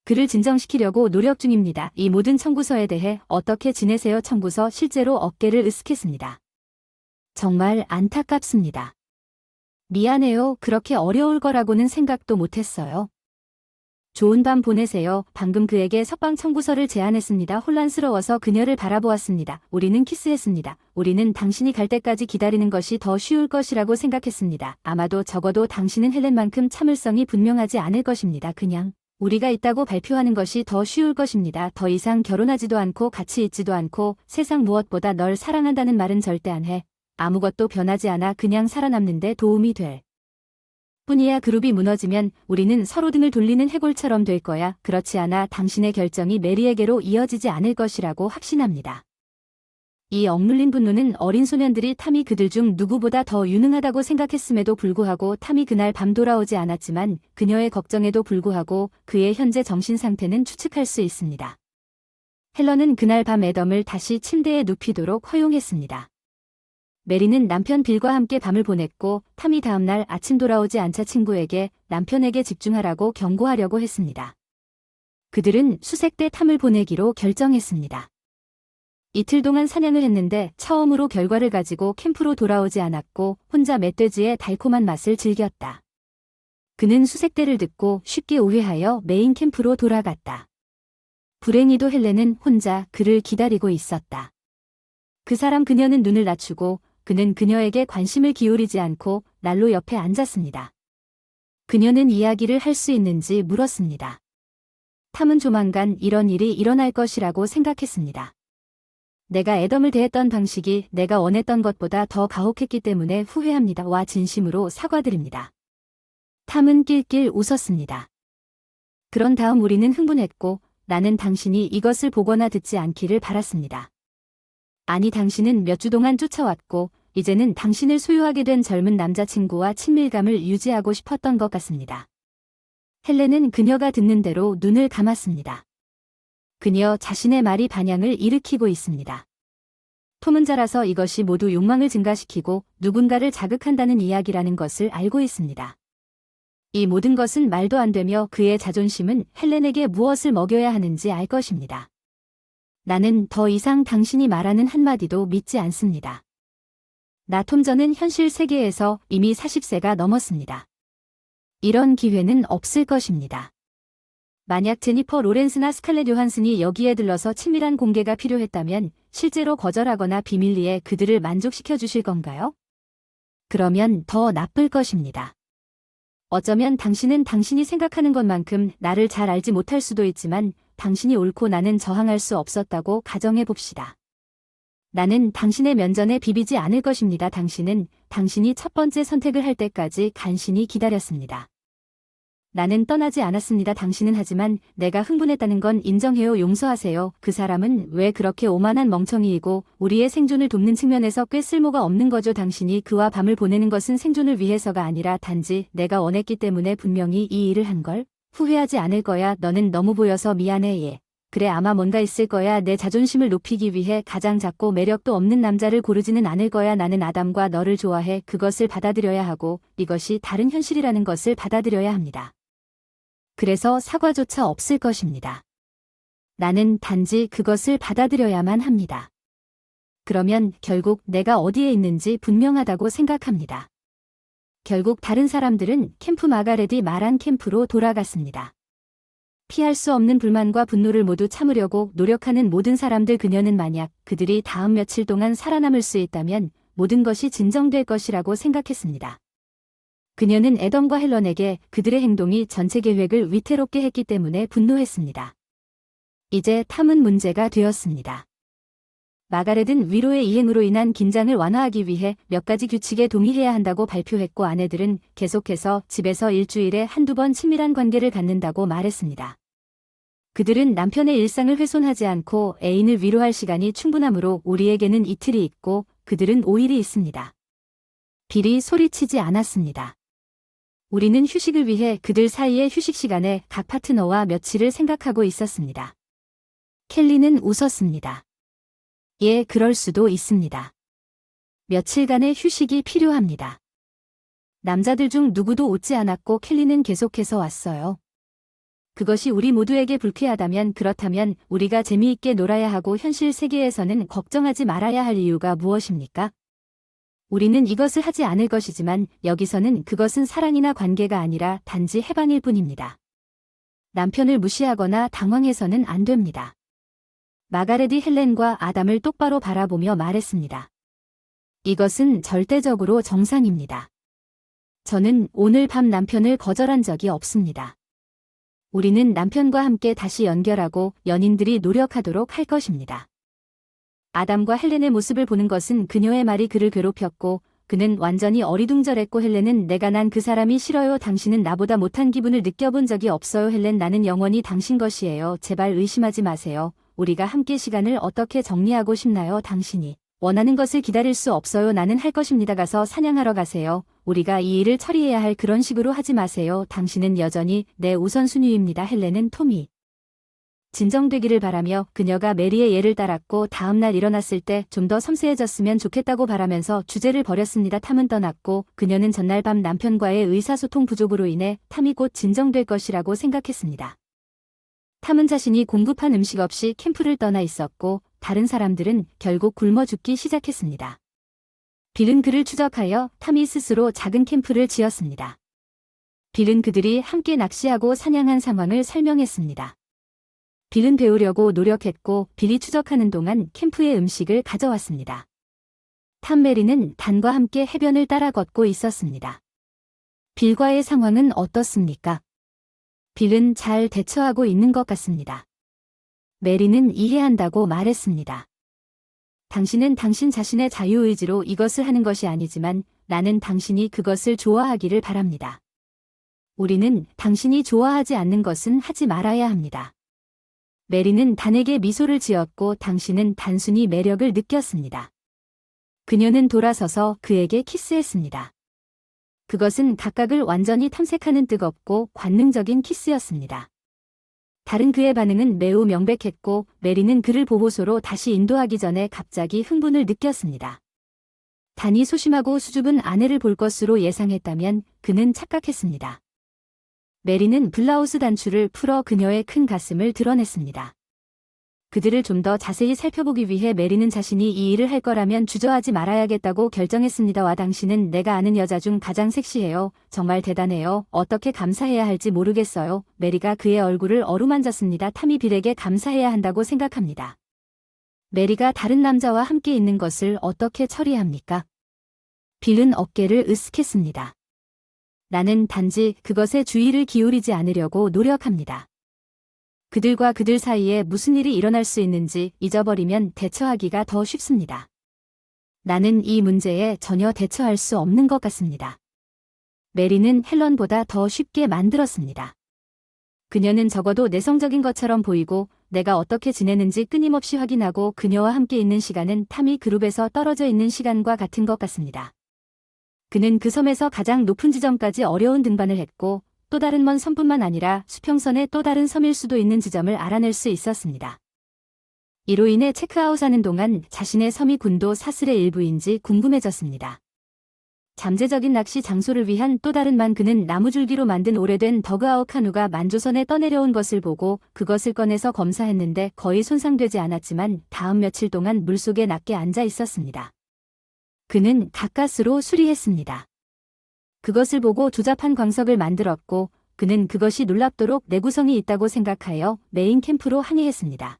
그를 진정시키려고 노력 중입니다. 이 모든 청구서에 대해 어떻게 지내세요? 청구서 실제로 어깨를 으쓱했습니다. 정말 안타깝습니다. 미안해요. 그렇게 어려울 거라고는 생각도 못했어요. 좋은 밤 보내세요. 방금 그에게 석방 청구서를 제안했습니다. 혼란스러워서 그녀를 바라보았습니다. 우리는 키스했습니다. 우리는 당신이 갈 때까지 기다리는 것이 더 쉬울 것이라고 생각했습니다. 아마도 적어도 당신은 헬렌만큼 참을성이 분명하지 않을 것입니다. 그냥 우리가 있다고 발표하는 것이 더 쉬울 것입니다. 더 이상 결혼하지도 않고 같이 있지도 않고 세상 무엇보다 널 사랑한다는 말은 절대 안 해. 아무것도 변하지 않아 그냥 살아남는데 도움이 될 뿐이야. 그룹이 무너지면 우리는 서로 등을 돌리는 해골처럼 될 거야. 그렇지 않아 당신의 결정이 메리에게로 이어지지 않을 것이라고 확신합니다. 이 억눌린 분노는 어린 소년들이 탐이 그들 중 누구보다 더 유능하다고 생각했음에도 불구하고 탐이 그날 밤 돌아오지 않았지만 그녀의 걱정에도 불구하고 그의 현재 정신 상태는 추측할 수 있습니다. 헬런은 그날 밤 애덤을 다시 침대에 눕히도록 허용했습니다. 메리는 남편 빌과 함께 밤을 보냈고 탐이 다음날 아침 돌아오지 않자 친구에게 남편에게 집중하라고 경고하려고 했습니다. 그들은 수색대 탐을 보내기로 결정했습니다. 이틀 동안 사냥을 했는데 처음으로 결과를 가지고 캠프로 돌아오지 않았고 혼자 멧돼지의 달콤한 맛을 즐겼다. 그는 수색대를 듣고 쉽게 오해하여 메인 캠프로 돌아갔다. 불행히도 헬렌은 혼자 그를 기다리고 있었다. 그 사람 그녀는 눈을 낮추고 그는 그녀에게 관심을 기울이지 않고 난로 옆에 앉았습니다. 그녀는 이야기를 할 수 있는지 물었습니다. 탐은 조만간 이런 일이 일어날 것이라고 생각했습니다. 내가 애덤을 대했던 방식이 내가 원했던 것보다 더 가혹했기 때문에 후회합니다. 와 진심으로 사과드립니다. 탐은 낄낄 웃었습니다. 그런 다음 우리는 흥분했고 나는 당신이 이것을 보거나 듣지 않기를 바랐습니다. 아니 당신은 몇 주 동안 쫓아왔고 이제는 당신을 소유하게 된 젊은 남자친구와 친밀감을 유지하고 싶었던 것 같습니다. 헬렌은 그녀가 듣는 대로 눈을 감았습니다. 그녀 자신의 말이 반향을 일으키고 있습니다. 톰은 자라서 이것이 모두 욕망을 증가시키고 누군가를 자극한다는 이야기라는 것을 알고 있습니다. 이 모든 것은 말도 안 되며 그의 자존심은 헬렌에게 무엇을 먹여야 하는지 알 것입니다. 나는 더 이상 당신이 말하는 한마디도 믿지 않습니다. 나 톰저는 현실 세계에서 이미 40세가 넘었습니다. 이런 기회는 없을 것입니다. 만약 제니퍼 로렌스나 스칼렛 요한슨이 여기에 들러서 친밀한 공개가 필요했다면 실제로 거절하거나 비밀리에 그들을 만족시켜 주실 건가요? 그러면 더 나쁠 것입니다. 어쩌면 당신은 당신이 생각하는 것만큼 나를 잘 알지 못할 수도 있지만 당신이 옳고 나는 저항할 수 없었다고 가정해 봅시다. 나는 당신의 면전에 비비지 않을 것입니다. 당신은 당신이 첫 번째 선택을 할 때까지 간신히 기다렸습니다. 나는 떠나지 않았습니다. 당신은 하지만 내가 흥분했다는 건 인정해요. 용서하세요. 그 사람은 왜 그렇게 오만한 멍청이이고 우리의 생존을 돕는 측면에서 꽤 쓸모가 없는 거죠. 당신이 그와 밤을 보내는 것은 생존을 위해서가 아니라 단지 내가 원했기 때문에 분명히 이 일을 한 걸 후회하지 않을 거야. 너는 너무 보여서 미안해. 예. 그래 아마 뭔가 있을 거야. 내 자존심을 높이기 위해 가장 작고 매력도 없는 남자를 고르지는 않을 거야. 나는 아담과 너를 좋아해. 그것을 받아들여야 하고 이것이 다른 현실이라는 것을 받아들여야 합니다. 그래서 사과조차 없을 것입니다. 나는 단지 그것을 받아들여야만 합니다. 그러면 결국 내가 어디에 있는지 분명하다고 생각합니다. 결국 다른 사람들은 캠프 마가렛이 말한 캠프로 돌아갔습니다. 피할 수 없는 불만과 분노를 모두 참으려고 노력하는 모든 사람들 그녀는 만약 그들이 다음 며칠 동안 살아남을 수 있다면 모든 것이 진정될 것이라고 생각했습니다. 그녀는 애덤과 헬런에게 그들의 행동이 전체 계획을 위태롭게 했기 때문에 분노했습니다. 이제 탐은 문제가 되었습니다. 마가렛은 위로의 이행으로 인한 긴장을 완화하기 위해 몇 가지 규칙에 동의해야 한다고 발표했고 아내들은 계속해서 집에서 일주일에 한두 번 친밀한 관계를 갖는다고 말했습니다. 그들은 남편의 일상을 훼손하지 않고 애인을 위로할 시간이 충분하므로 우리에게는 이틀이 있고 그들은 5일이 있습니다. 빌이 소리치지 않았습니다. 우리는 휴식을 위해 그들 사이의 휴식 시간에 각 파트너와 며칠을 생각하고 있었습니다. 켈리는 웃었습니다. 예, 그럴 수도 있습니다. 며칠간의 휴식이 필요합니다. 남자들 중 누구도 웃지 않았고 켈리는 계속해서 왔어요. 그것이 우리 모두에게 불쾌하다면 그렇다면 우리가 재미있게 놀아야 하고 현실 세계에서는 걱정하지 말아야 할 이유가 무엇입니까? 우리는 이것을 하지 않을 것이지만 여기서는 그것은 사랑이나 관계가 아니라 단지 해방일 뿐입니다. 남편을 무시하거나 당황해서는 안 됩니다. 마가렛이 헬렌과 아담을 똑바로 바라보며 말했습니다. 이것은 절대적으로 정상입니다. 저는 오늘 밤 남편을 거절한 적이 없습니다. 우리는 남편과 함께 다시 연결하고 연인들이 노력하도록 할 것입니다. 아담과 헬렌의 모습을 보는 것은 그녀의 말이 그를 괴롭혔고 그는 완전히 어리둥절했고 헬렌은 내가 난 그 사람이 싫어요. 당신은 나보다 못한 기분을 느껴본 적이 없어요. 헬렌 나는 영원히 당신 것이에요. 제발 의심하지 마세요. 우리가 함께 시간을 어떻게 정리하고 싶나요? 당신이 원하는 것을 기다릴 수 없어요. 나는 할 것입니다. 가서 사냥하러 가세요. 우리가 이 일을 처리해야 할 그런 식으로 하지 마세요. 당신은 여전히 내 우선순위입니다. 헬렌은 톰이 진정되기를 바라며 그녀가 메리의 예를 따랐고 다음날 일어났을 때 좀 더 섬세해졌으면 좋겠다고 바라면서 주제를 버렸습니다. 탐은 떠났고 그녀는 전날 밤 남편과의 의사소통 부족으로 인해 탐이 곧 진정될 것이라고 생각했습니다. 탐은 자신이 공급한 음식 없이 캠프를 떠나 있었고 다른 사람들은 결국 굶어 죽기 시작했습니다. 빌은 그를 추적하여 탐이 스스로 작은 캠프를 지었습니다. 빌은 그들이 함께 낚시하고 사냥한 상황을 설명했습니다. 빌은 배우려고 노력했고 빌이 추적하는 동안 캠프에 음식을 가져왔습니다. 탐 메리는 단과 함께 해변을 따라 걷고 있었습니다. 빌과의 상황은 어떻습니까? 빌은 잘 대처하고 있는 것 같습니다. 메리는 이해한다고 말했습니다. 당신은 당신 자신의 자유의지로 이것을 하는 것이 아니지만 나는 당신이 그것을 좋아하기를 바랍니다. 우리는 당신이 좋아하지 않는 것은 하지 말아야 합니다. 메리는 단에게 미소를 지었고 당신은 단순히 매력을 느꼈습니다. 그녀는 돌아서서 그에게 키스했습니다. 그것은 각각을 완전히 탐색하는 뜨겁고 관능적인 키스였습니다. 다른 그의 반응은 매우 명백했고 메리는 그를 보호소로 다시 인도하기 전에 갑자기 흥분을 느꼈습니다. 단이 소심하고 수줍은 아내를 볼 것으로 예상했다면 그는 착각했습니다. 메리는 블라우스 단추를 풀어 그녀의 큰 가슴을 드러냈습니다. 그들을 좀 더 자세히 살펴보기 위해 메리는 자신이 이 일을 할 거라면 주저하지 말아야겠다고 결정했습니다. 와 당신은 내가 아는 여자 중 가장 섹시해요. 정말 대단해요. 어떻게 감사해야 할지 모르겠어요. 메리가 그의 얼굴을 어루만졌습니다. 탐이 빌에게 감사해야 한다고 생각합니다. 메리가 다른 남자와 함께 있는 것을 어떻게 처리합니까? 빌은 어깨를 으쓱했습니다. 나는 단지 그것에 주의를 기울이지 않으려고 노력합니다. 그들과 그들 사이에 무슨 일이 일어날 수 있는지 잊어버리면 대처하기가 더 쉽습니다. 나는 이 문제에 전혀 대처할 수 없는 것 같습니다. 메리는 헬런보다 더 쉽게 만들었습니다. 그녀는 적어도 내성적인 것처럼 보이고 내가 어떻게 지내는지 끊임없이 확인하고 그녀와 함께 있는 시간은 탐이 그룹에서 떨어져 있는 시간과 같은 것 같습니다. 그는 그 섬에서 가장 높은 지점까지 어려운 등반을 했고 또 다른 먼 섬뿐만 아니라 수평선의 또 다른 섬일 수도 있는 지점을 알아낼 수 있었습니다. 이로 인해 체크아웃하는 동안 자신의 섬이 군도 사슬의 일부인지 궁금해졌습니다. 잠재적인 낚시 장소를 위한 또 다른 그는 나무줄기로 만든 오래된 더그아웃 카누가 만조선에 떠내려온 것을 보고 그것을 꺼내서 검사했는데 거의 손상되지 않았지만 다음 며칠 동안 물속에 낮게 앉아 있었습니다. 그는 가까스로 수리했습니다. 그것을 보고 조잡한 광석을 만들었고 그는 그것이 놀랍도록 내구성이 있다고 생각하여 메인 캠프로 항해했습니다.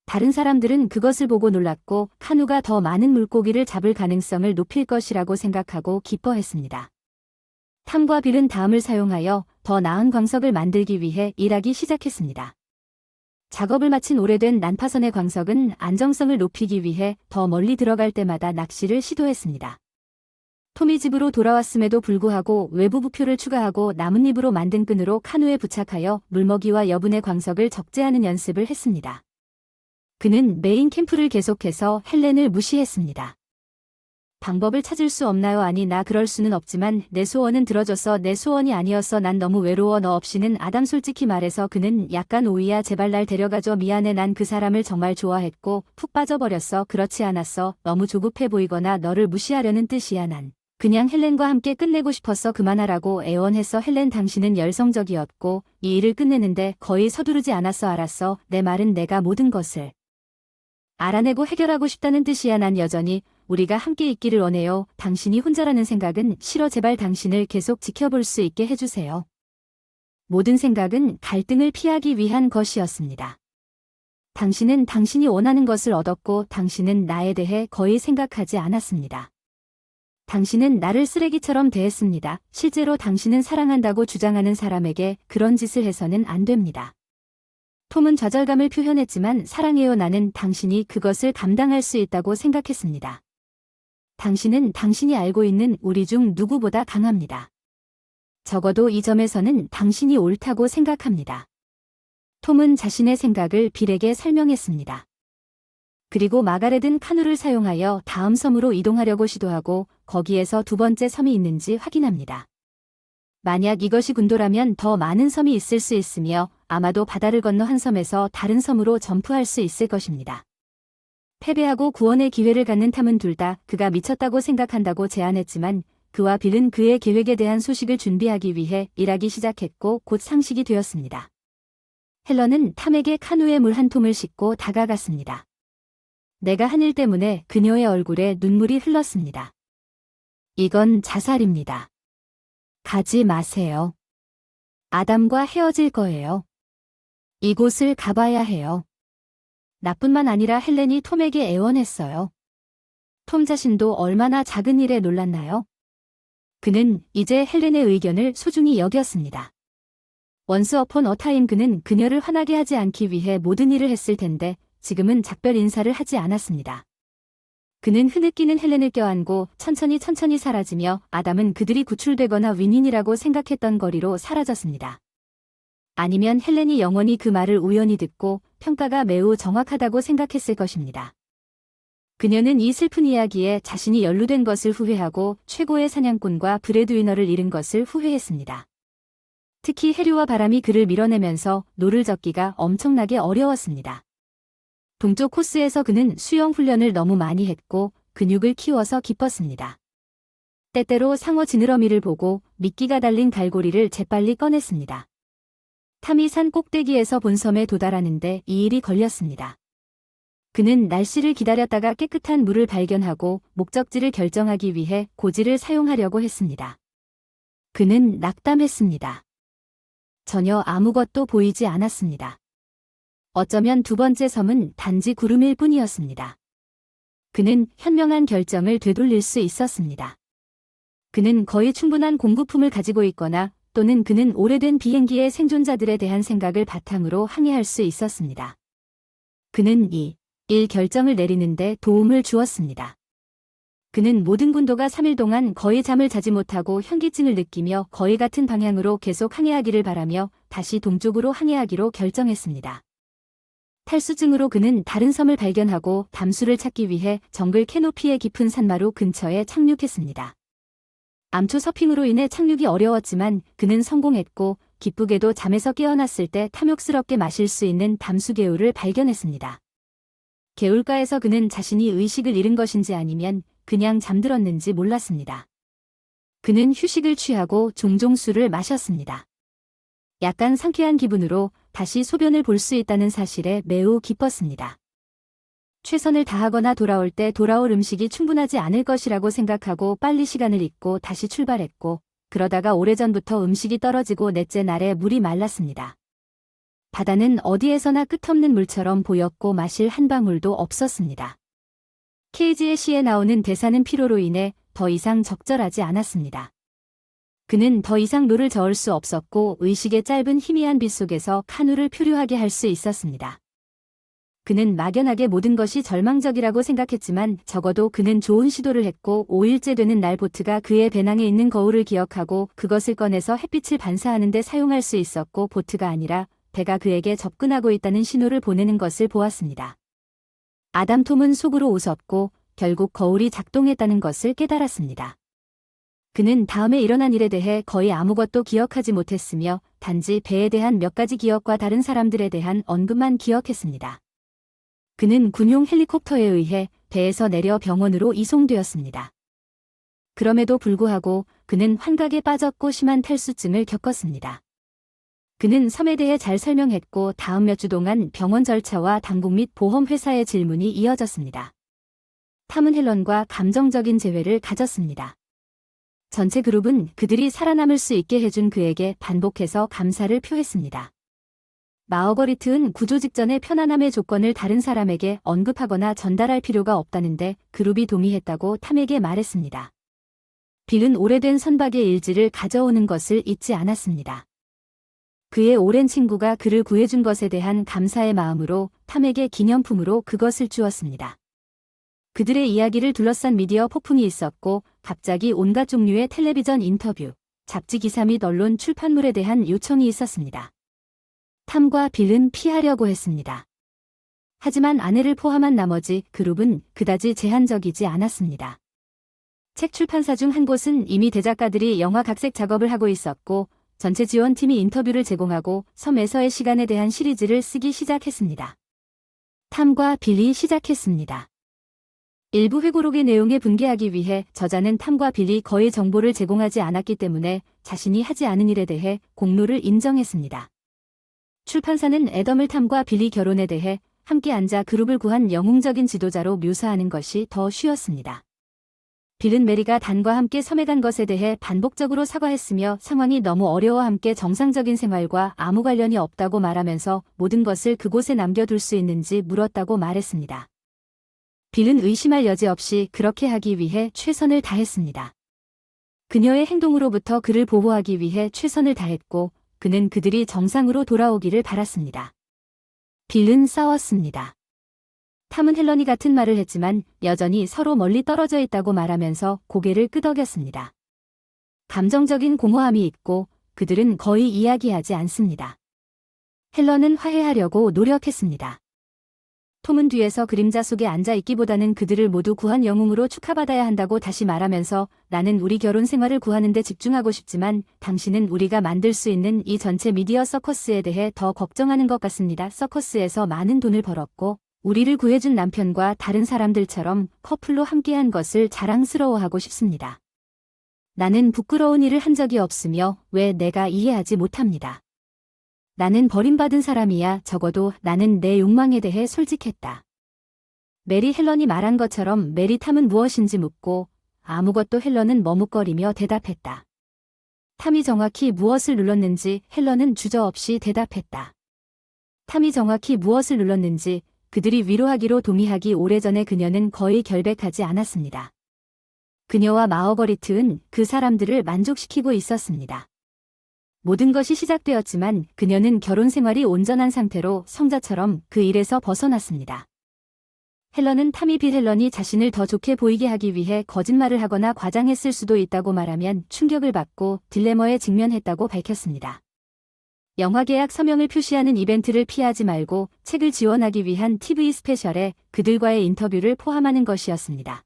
다른 사람들은 그것을 보고 놀랐고 카누가 더 많은 물고기를 잡을 가능성을 높일 것이라고 생각하고 기뻐했습니다. 탐과 빌은 다음을 사용하여 더 나은 광석을 만들기 위해 일하기 시작했습니다. 작업을 마친 오래된 난파선의 광석은 안정성을 높이기 위해 더 멀리 들어갈 때마다 낚시를 시도했습니다. 톰이 집으로 돌아왔음에도 불구하고 외부 부표를 추가하고 나뭇잎으로 만든 끈으로 카누에 부착하여 물먹이와 여분의 광석을 적재하는 연습을 했습니다. 그는 메인 캠프를 계속해서 헬렌을 무시했습니다. 방법을 찾을 수 없나요? 아니, 나 그럴 수는 없지만 내 소원은 들어줬어. 내 소원이 아니었어. 난 너무 외로워. 너 없이는. 아담, 솔직히 말해서 그는 약간 오이야. 제발 날 데려가줘. 미안해. 난 그 사람을 정말 좋아했고 푹 빠져버렸어. 그렇지 않았어. 너무 조급해 보이거나 너를 무시하려는 뜻이야. 난 그냥 헬렌과 함께 끝내고 싶었어. 그만하라고 애원했어. 헬렌, 당신은 열성적이었고 이 일을 끝내는데 거의 서두르지 않았어. 알았어. 내 말은 내가 모든 것을 알아내고 해결하고 싶다는 뜻이야. 난 여전히 우리가 함께 있기를 원해요. 당신이 혼자라는 생각은 싫어. 제발 당신을 계속 지켜볼 수 있게 해주세요. 모든 생각은 갈등을 피하기 위한 것이었습니다. 당신은 당신이 원하는 것을 얻었고 당신은 나에 대해 거의 생각하지 않았습니다. 당신은 나를 쓰레기처럼 대했습니다. 실제로 당신은 사랑한다고 주장하는 사람에게 그런 짓을 해서는 안 됩니다. 톰은 좌절감을 표현했지만 사랑해요. 나는 당신이 그것을 감당할 수 있다고 생각했습니다. 당신은 당신이 알고 있는 우리 중 누구보다 강합니다. 적어도 이 점에서는 당신이 옳다고 생각합니다. 톰은 자신의 생각을 빌에게 설명했습니다. 그리고 마가렛은 카누를 사용하여 다음 섬으로 이동하려고 시도하고 거기에서 두 번째 섬이 있는지 확인합니다. 만약 이것이 군도라면 더 많은 섬이 있을 수 있으며 아마도 바다를 건너 한 섬에서 다른 섬으로 점프할 수 있을 것입니다. 패배하고 구원의 기회를 갖는 탐은 둘 다 그가 미쳤다고 생각한다고 제안했지만 그와 빌은 그의 계획에 대한 소식을 준비하기 위해 일하기 시작했고 곧 상식이 되었습니다. 헬런은 탐에게 카누에 물 한 톰을 싣고 다가갔습니다. 내가 한 일 때문에 그녀의 얼굴에 눈물이 흘렀습니다. 이건 자살입니다. 가지 마세요. 아담과 헤어질 거예요. 이곳을 가봐야 해요. 나뿐만 아니라 헬렌이 톰에게 애원했어요. 톰 자신도 얼마나 작은 일에 놀랐나요? 그는 이제 헬렌의 의견을 소중히 여겼습니다. 원스 어폰 어 타임 그는 그녀를 화나게 하지 않기 위해 모든 일을 했을 텐데 지금은 작별 인사를 하지 않았습니다. 그는 흐느끼는 헬렌을 껴안고 천천히 사라지며 아담은 그들이 구출되거나 윈윈이라고 생각했던 거리로 사라졌습니다. 아니면 헬렌이 영원히 그 말을 우연히 듣고 평가가 매우 정확하다고 생각했을 것입니다. 그녀는 이 슬픈 이야기에 자신이 연루된 것을 후회하고 최고의 사냥꾼과 브레드위너를 잃은 것을 후회했습니다. 특히 해류와 바람이 그를 밀어내면서 노를 젓기가 엄청나게 어려웠습니다. 동쪽 코스에서 그는 수영 훈련을 너무 많이 했고 근육을 키워서 기뻤습니다. 때때로 상어 지느러미를 보고 미끼가 달린 갈고리를 재빨리 꺼냈습니다. 탐이 산 꼭대기에서 본섬에 도달하는데 2일이 걸렸습니다. 그는 날씨를 기다렸다가 깨끗한 물을 발견하고 목적지를 결정하기 위해 고지를 사용하려고 했습니다. 그는 낙담했습니다. 전혀 아무것도 보이지 않았습니다. 어쩌면 두 번째 섬은 단지 구름일 뿐이었습니다. 그는 현명한 결정을 되돌릴 수 있었습니다. 그는 거의 충분한 공구품을 가지고 있거나 또는 그는 오래된 비행기의 생존자들에 대한 생각을 바탕으로 항해할 수 있었습니다. 그는 이 일 결정을 내리는데 도움을 주었습니다. 그는 모든 군도가 3일 동안 거의 잠을 자지 못하고 현기증을 느끼며 거의 같은 방향으로 계속 항해하기를 바라며 다시 동쪽으로 항해하기로 결정했습니다. 탈수증으로 그는 다른 섬을 발견하고 담수를 찾기 위해 정글 캐노피의 깊은 산마루 근처에 착륙했습니다. 암초 서핑으로 인해 착륙이 어려웠지만 그는 성공했고 기쁘게도 잠에서 깨어났을 때 탐욕스럽게 마실 수 있는 담수개울을 발견했습니다. 개울가에서 그는 자신이 의식을 잃은 것인지 아니면 그냥 잠들었는지 몰랐습니다. 그는 휴식을 취하고 종종 술을 마셨습니다. 약간 상쾌한 기분으로 다시 소변을 볼 수 있다는 사실에 매우 기뻤습니다. 최선을 다하거나 돌아올 때 돌아올 음식이 충분하지 않을 것이라고 생각하고 빨리 시간을 잊고 다시 출발했고, 그러다가 오래전부터 음식이 떨어지고 넷째 날에 물이 말랐습니다. 바다는 어디에서나 끝없는 물처럼 보였고 마실 한 방울도 없었습니다. 케이지의 시에 나오는 대사는 피로로 인해 더 이상 적절하지 않았습니다. 그는 더 이상 노를 저을 수 없었고 의식의 짧은 희미한 빛 속에서 카누를 표류하게 할 수 있었습니다. 그는 막연하게 모든 것이 절망적이라고 생각했지만 적어도 그는 좋은 시도를 했고 5일째 되는 날 보트가 그의 배낭에 있는 거울을 기억하고 그것을 꺼내서 햇빛을 반사하는 데 사용할 수 있었고 보트가 아니라 배가 그에게 접근하고 있다는 신호를 보내는 것을 보았습니다. 아담 톰은 속으로 웃었고 결국 거울이 작동했다는 것을 깨달았습니다. 그는 다음에 일어난 일에 대해 거의 아무것도 기억하지 못했으며 단지 배에 대한 몇 가지 기억과 다른 사람들에 대한 언급만 기억했습니다. 그는 군용 헬리콥터에 의해 배에서 내려 병원으로 이송되었습니다. 그럼에도 불구하고 그는 환각에 빠졌고 심한 탈수증을 겪었습니다. 그는 섬에 대해 잘 설명했고 다음 몇 주 동안 병원 절차와 당국 및 보험회사의 질문이 이어졌습니다. 탐은 헬런과 감정적인 재회를 가졌습니다. 전체 그룹은 그들이 살아남을 수 있게 해준 그에게 반복해서 감사를 표했습니다. 마어거리트는 구조 직전의 편안함의 조건을 다른 사람에게 언급하거나 전달할 필요가 없다는데 그룹이 동의했다고 탐에게 말했습니다. 빌은 오래된 선박의 일지를 가져오는 것을 잊지 않았습니다. 그의 오랜 친구가 그를 구해준 것에 대한 감사의 마음으로 탐에게 기념품으로 그것을 주었습니다. 그들의 이야기를 둘러싼 미디어 폭풍이 있었고 갑자기 온갖 종류의 텔레비전 인터뷰, 잡지 기사 및 언론 출판물에 대한 요청이 있었습니다. 탐과 빌은 피하려고 했습니다. 하지만 아내를 포함한 나머지 그룹은 그다지 제한적이지 않았습니다. 책 출판사 중 한 곳은 이미 대작가들이 영화 각색 작업을 하고 있었고 전체 지원팀이 인터뷰를 제공하고 섬에서의 시간에 대한 시리즈를 쓰기 시작했습니다. 탐과 빌이 시작했습니다. 일부 회고록의 내용에 분개하기 위해 저자는 탐과 빌이 거의 정보를 제공하지 않았기 때문에 자신이 하지 않은 일에 대해 공로를 인정했습니다. 출판사는 애덤을 탐과 빌리 결혼에 대해 함께 앉아 그룹을 구한 영웅적인 지도자로 묘사하는 것이 더 쉬웠습니다. 빌은 메리가 단과 함께 섬에 간 것에 대해 반복적으로 사과했으며 상황이 너무 어려워 함께 정상적인 생활과 아무 관련이 없다고 말하면서 모든 것을 그곳에 남겨둘 수 있는지 물었다고 말했습니다. 빌은 의심할 여지 없이 그렇게 하기 위해 최선을 다했습니다. 그녀의 행동으로부터 그를 보호하기 위해 최선을 다했고 그는 그들이 정상으로 돌아오기를 바랐습니다. 빌은 싸웠습니다. 탐은 헬런이 같은 말을 했지만 여전히 서로 멀리 떨어져 있다고 말하면서 고개를 끄덕였습니다. 감정적인 공허함이 있고 그들은 거의 이야기하지 않습니다. 헬런은 화해하려고 노력했습니다. 톰은 뒤에서 그림자 속에 앉아있기보다는 그들을 모두 구한 영웅으로 축하받아야 한다고 다시 말하면서 나는 우리 결혼 생활을 구하는 데 집중하고 싶지만 당신은 우리가 만들 수 있는 이 전체 미디어 서커스에 대해 더 걱정하는 것 같습니다. 서커스에서 많은 돈을 벌었고 우리를 구해준 남편과 다른 사람들처럼 커플로 함께한 것을 자랑스러워하고 싶습니다. 나는 부끄러운 일을 한 적이 없으며 왜 내가 이해하지 못합니다. 나는 버림받은 사람이야. 적어도 나는 내 욕망에 대해 솔직했다. 메리 헬런이 말한 것처럼 메리 탐은 무엇인지 묻고 아무것도 헬런은 머뭇거리며 대답했다. 탐이 정확히 무엇을 눌렀는지 헬런은 주저없이 대답했다. 탐이 정확히 무엇을 눌렀는지 그들이 위로하기로 동의하기 오래전에 그녀는 거의 결백하지 않았습니다. 그녀와 마어거리트는 그 사람들을 만족시키고 있었습니다. 모든 것이 시작되었지만 그녀는 결혼 생활이 온전한 상태로 성자처럼 그 일에서 벗어났습니다. 헬런은 탐이 빌 헬런이 자신을 더 좋게 보이게 하기 위해 거짓말을 하거나 과장했을 수도 있다고 말하면 충격을 받고 딜레마에 직면했다고 밝혔습니다. 영화 계약 서명을 표시하는 이벤트를 피하지 말고 책을 지원하기 위한 TV 스페셜에 그들과의 인터뷰를 포함하는 것이었습니다.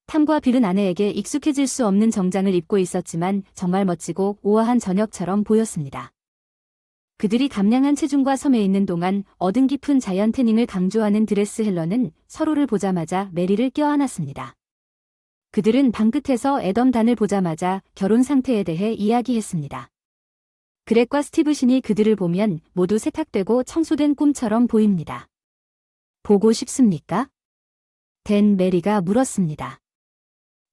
탐과 빌은 아내에게 익숙해질 수 없는 정장을 입고 있었지만 정말 멋지고 우아한 저녁처럼 보였습니다. 그들이 감량한 체중과 섬에 있는 동안 어둠 깊은 자연 태닝을 강조하는 드레스 헬런은 서로를 보자마자 메리를 껴안았습니다. 그들은 방끝에서 애덤 단을 보자마자 결혼 상태에 대해 이야기했습니다. 그렉과 스티브 신이 그들을 보면 모두 세탁되고 청소된 꿈처럼 보입니다. 보고 싶습니까? 댄 메리가 물었습니다.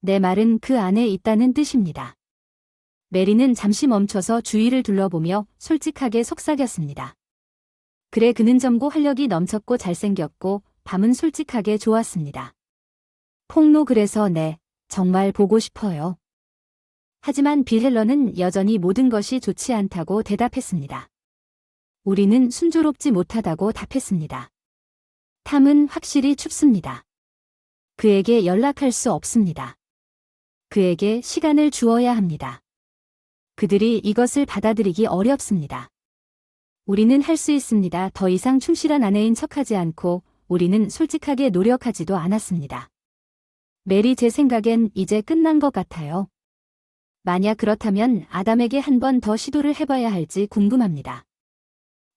내 말은 그 안에 있다는 뜻입니다. 메리는 잠시 멈춰서 주위를 둘러보며 솔직하게 속삭였습니다. 그래, 그는 젊고 활력이 넘쳤고 잘생겼고 밤은 솔직하게 좋았습니다. 폭로, 그래서 네, 정말 보고 싶어요. 하지만 빌 헬런은 여전히 모든 것이 좋지 않다고 대답했습니다. 우리는 순조롭지 못하다고 답했습니다. 탐은 확실히 춥습니다. 그에게 연락할 수 없습니다. 그에게 시간을 주어야 합니다. 그들이 이것을 받아들이기 어렵습니다. 우리는 할 수 있습니다. 더 이상 충실한 아내인 척하지 않고 우리는 솔직하게 노력하지도 않았습니다. 메리, 제 생각엔 이제 끝난 것 같아요. 만약 그렇다면 아담에게 한 번 더 시도를 해봐야 할지 궁금합니다.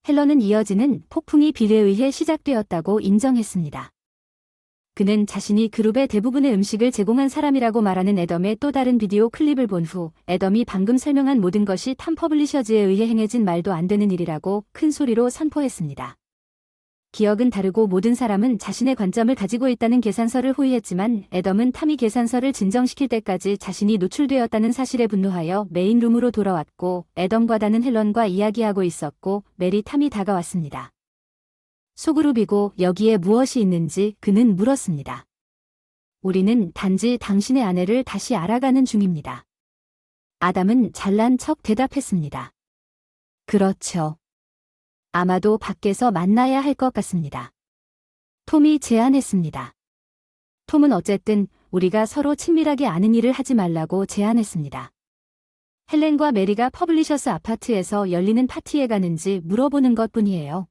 헬런은 이어지는 폭풍이 빌에 의해 시작되었다고 인정했습니다. 그는 자신이 그룹의 대부분의 음식을 제공한 사람이라고 말하는 애덤의 또 다른 비디오 클립을 본 후 애덤이 방금 설명한 모든 것이 탐 퍼블리셔즈에 의해 행해진 말도 안 되는 일이라고 큰 소리로 선포했습니다. 기억은 다르고 모든 사람은 자신의 관점을 가지고 있다는 계산서를 호의했지만 애덤은 탐이 계산서를 진정시킬 때까지 자신이 노출되었다는 사실에 분노하여 메인룸으로 돌아왔고 애덤과 다는 헬런과 이야기하고 있었고 메리, 탐이 다가왔습니다. 소그룹이고 여기에 무엇이 있는지 그는 물었습니다. 우리는 단지 당신의 아내를 다시 알아가는 중입니다. 아담은 잘난 척 대답했습니다. 그렇죠. 아마도 밖에서 만나야 할 것 같습니다. 톰이 제안했습니다. 톰은 어쨌든 우리가 서로 친밀하게 아는 일을 하지 말라고 제안했습니다. 헬렌과 메리가 퍼블리셔스 아파트에서 열리는 파티에 가는지 물어보는 것뿐이에요.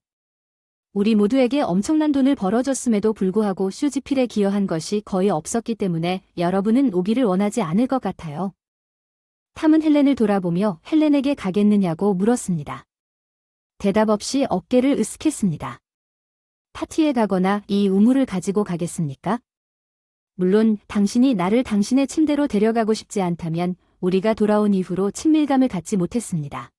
우리 모두에게 엄청난 돈을 벌어줬음에도 불구하고 슈지필에 기여한 것이 거의 없었기 때문에 여러분은 오기를 원하지 않을 것 같아요. 탐은 헬렌을 돌아보며 헬렌에게 가겠느냐고 물었습니다. 대답 없이 어깨를 으쓱했습니다. 파티에 가거나 이 우물을 가지고 가겠습니까? 물론 당신이 나를 당신의 침대로 데려가고 싶지 않다면 우리가 돌아온 이후로 친밀감을 갖지 못했습니다.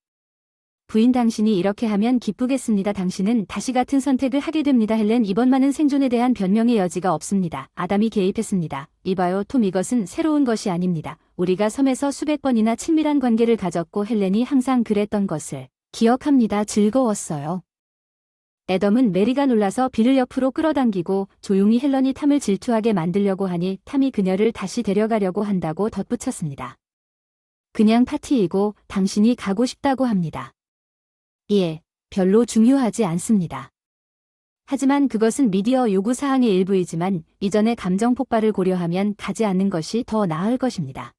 부인, 당신이 이렇게 하면 기쁘겠습니다. 당신은 다시 같은 선택을 하게 됩니다. 헬렌, 이번만은 생존에 대한 변명의 여지가 없습니다. 아담이 개입했습니다. 이봐요, 톰, 이것은 새로운 것이 아닙니다. 우리가 섬에서 수백 번이나 친밀한 관계를 가졌고 헬렌이 항상 그랬던 것을 기억합니다. 즐거웠어요. 애덤은 메리가 놀라서 빌을 옆으로 끌어당기고 조용히 헬런이 탐을 질투하게 만들려고 하니 탐이 그녀를 다시 데려가려고 한다고 덧붙였습니다. 그냥 파티이고 당신이 가고 싶다고 합니다. 예, 별로 중요하지 않습니다. 하지만 그것은 미디어 요구사항의 일부이지만 이전의 감정 폭발을 고려하면 가지 않는 것이 더 나을 것입니다.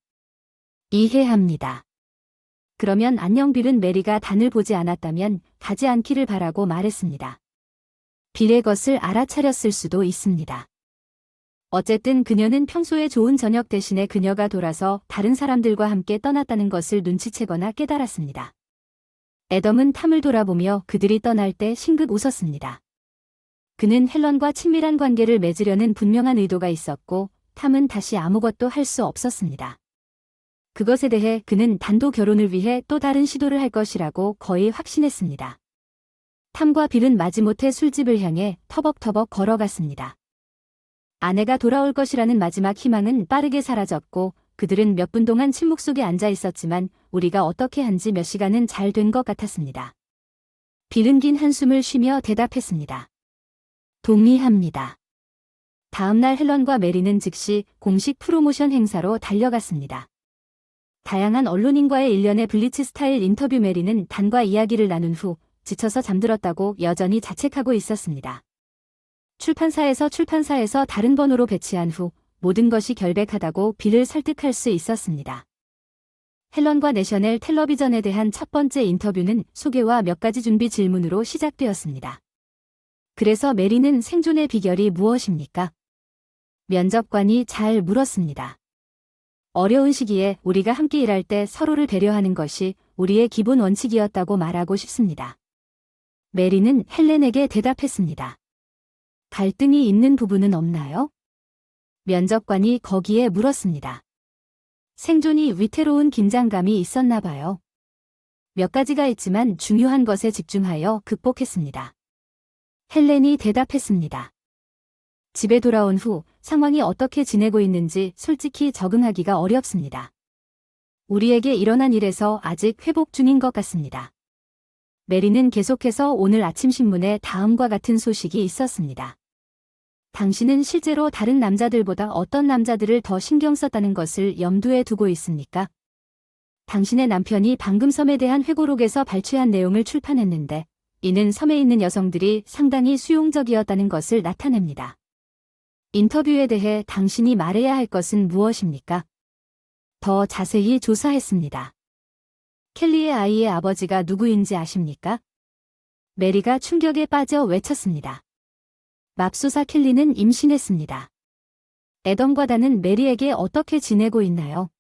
이해합니다. 그러면 안녕. 빌은 메리가 단을 보지 않았다면 가지 않기를 바라고 말했습니다. 빌의 것을 알아차렸을 수도 있습니다. 어쨌든 그녀는 평소에 좋은 저녁 대신에 그녀가 돌아서 다른 사람들과 함께 떠났다는 것을 눈치채거나 깨달았습니다. 애덤은 탐을 돌아보며 그들이 떠날 때 싱긋 웃었습니다. 그는 헬런과 친밀한 관계를 맺으려는 분명한 의도가 있었고 탐은 다시 아무것도 할 수 없었습니다. 그것에 대해 그는 단독 결혼을 위해 또 다른 시도를 할 것이라고 거의 확신했습니다. 탐과 빌은 마지못해 술집을 향해 터벅터벅 걸어갔습니다. 아내가 돌아올 것이라는 마지막 희망은 빠르게 사라졌고 그들은 몇 분 동안 침묵 속에 앉아 있었지만 우리가 어떻게 한지 몇 시간은 잘 된 것 같았습니다. 빌은 긴 한숨을 쉬며 대답했습니다. 동의합니다. 다음날 헬런과 메리는 즉시 공식 프로모션 행사로 달려갔습니다. 다양한 언론인과의 일련의 블리츠 스타일 인터뷰. 메리는 단과 이야기를 나눈 후 지쳐서 잠들었다고 여전히 자책하고 있었습니다. 출판사에서 다른 번호로 배치한 후 모든 것이 결백하다고 빌을 설득할 수 있었습니다. 헬런과 내셔널 텔레비전에 대한 첫 번째 인터뷰는 소개와 몇 가지 준비 질문으로 시작되었습니다. 그래서 메리는 생존의 비결이 무엇입니까? 면접관이 잘 물었습니다. 어려운 시기에 우리가 함께 일할 때 서로를 배려하는 것이 우리의 기본 원칙이었다고 말하고 싶습니다. 메리는 헬렌에게 대답했습니다. 갈등이 있는 부분은 없나요? 면접관이 거기에 물었습니다. 생존이 위태로운 긴장감이 있었나 봐요. 몇 가지가 있지만 중요한 것에 집중하여 극복했습니다. 헬렌이 대답했습니다. 집에 돌아온 후 상황이 어떻게 지내고 있는지 솔직히 적응하기가 어렵습니다. 우리에게 일어난 일에서 아직 회복 중인 것 같습니다. 메리는 계속해서 오늘 아침 신문에 다음과 같은 소식이 있었습니다. 당신은 실제로 다른 남자들보다 어떤 남자들을 더 신경 썼다는 것을 염두에 두고 있습니까? 당신의 남편이 방금 섬에 대한 회고록에서 발췌한 내용을 출판했는데 이는 섬에 있는 여성들이 상당히 수용적이었다는 것을 나타냅니다. 인터뷰에 대해 당신이 말해야 할 것은 무엇입니까? 더 자세히 조사했습니다. 켈리의 아이의 아버지가 누구인지 아십니까? 메리가 충격에 빠져 외쳤습니다. 맙소사 켈리는 임신했습니다. 애덤과 다는 메리에게 어떻게 지내고 있나요?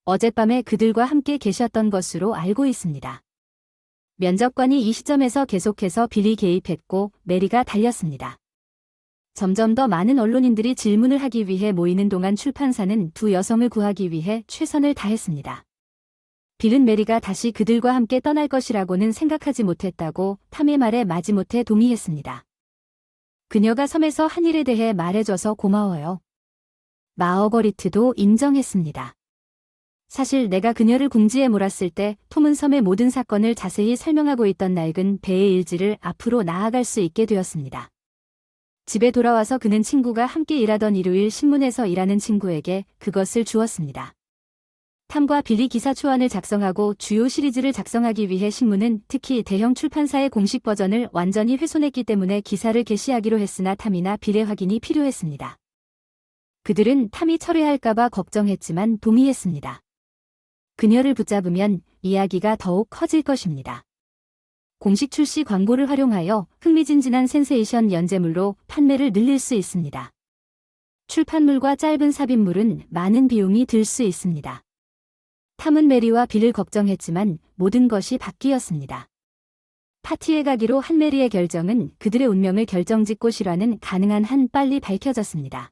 어젯밤에 그들과 함께 계셨던 것으로 알고 있습니다. 면접관이 이 시점에서 계속해서 빌이 개입했고 메리가 달렸습니다. 점점 더 많은 언론인들이 질문을 하기 위해 모이는 동안 출판사는 두 여성을 구하기 위해 최선을 다했습니다. 빌은 메리가 다시 그들과 함께 떠날 것이라고는 생각하지 못했다고 탐의 말에 마지못해 동의했습니다. 그녀가 섬에서 한 일에 대해 말해줘서 고마워요. 마어거리트도 인정했습니다. 사실 내가 그녀를 궁지에 몰았을 때 톰은 섬의 모든 사건을 자세히 설명하고 있던 낡은 배의 일지를 앞으로 나아갈 수 있게 되었습니다. 집에 돌아와서 그는 친구가 함께 일하던 일요일 신문에서 일하는 친구에게 그것을 주었습니다. 탐과 빌리 기사 초안을 작성하고 주요 시리즈를 작성하기 위해 신문은 특히 대형 출판사의 공식 버전을 완전히 훼손했기 때문에 기사를 게시하기로 했으나 탐이나 빌의 확인이 필요했습니다. 그들은 탐이 철회할까봐 걱정했지만 동의했습니다. 그녀를 붙잡으면 이야기가 더욱 커질 것입니다. 공식 출시 광고를 활용하여 흥미진진한 센세이션 연재물로 판매를 늘릴 수 있습니다. 출판물과 짧은 삽입물은 많은 비용이 들 수 있습니다. 탐은 메리와 빌을 걱정했지만 모든 것이 바뀌었습니다. 파티에 가기로 한 메리의 결정은 그들의 운명을 결정짓고 실화는 가능한 한 빨리 밝혀졌습니다.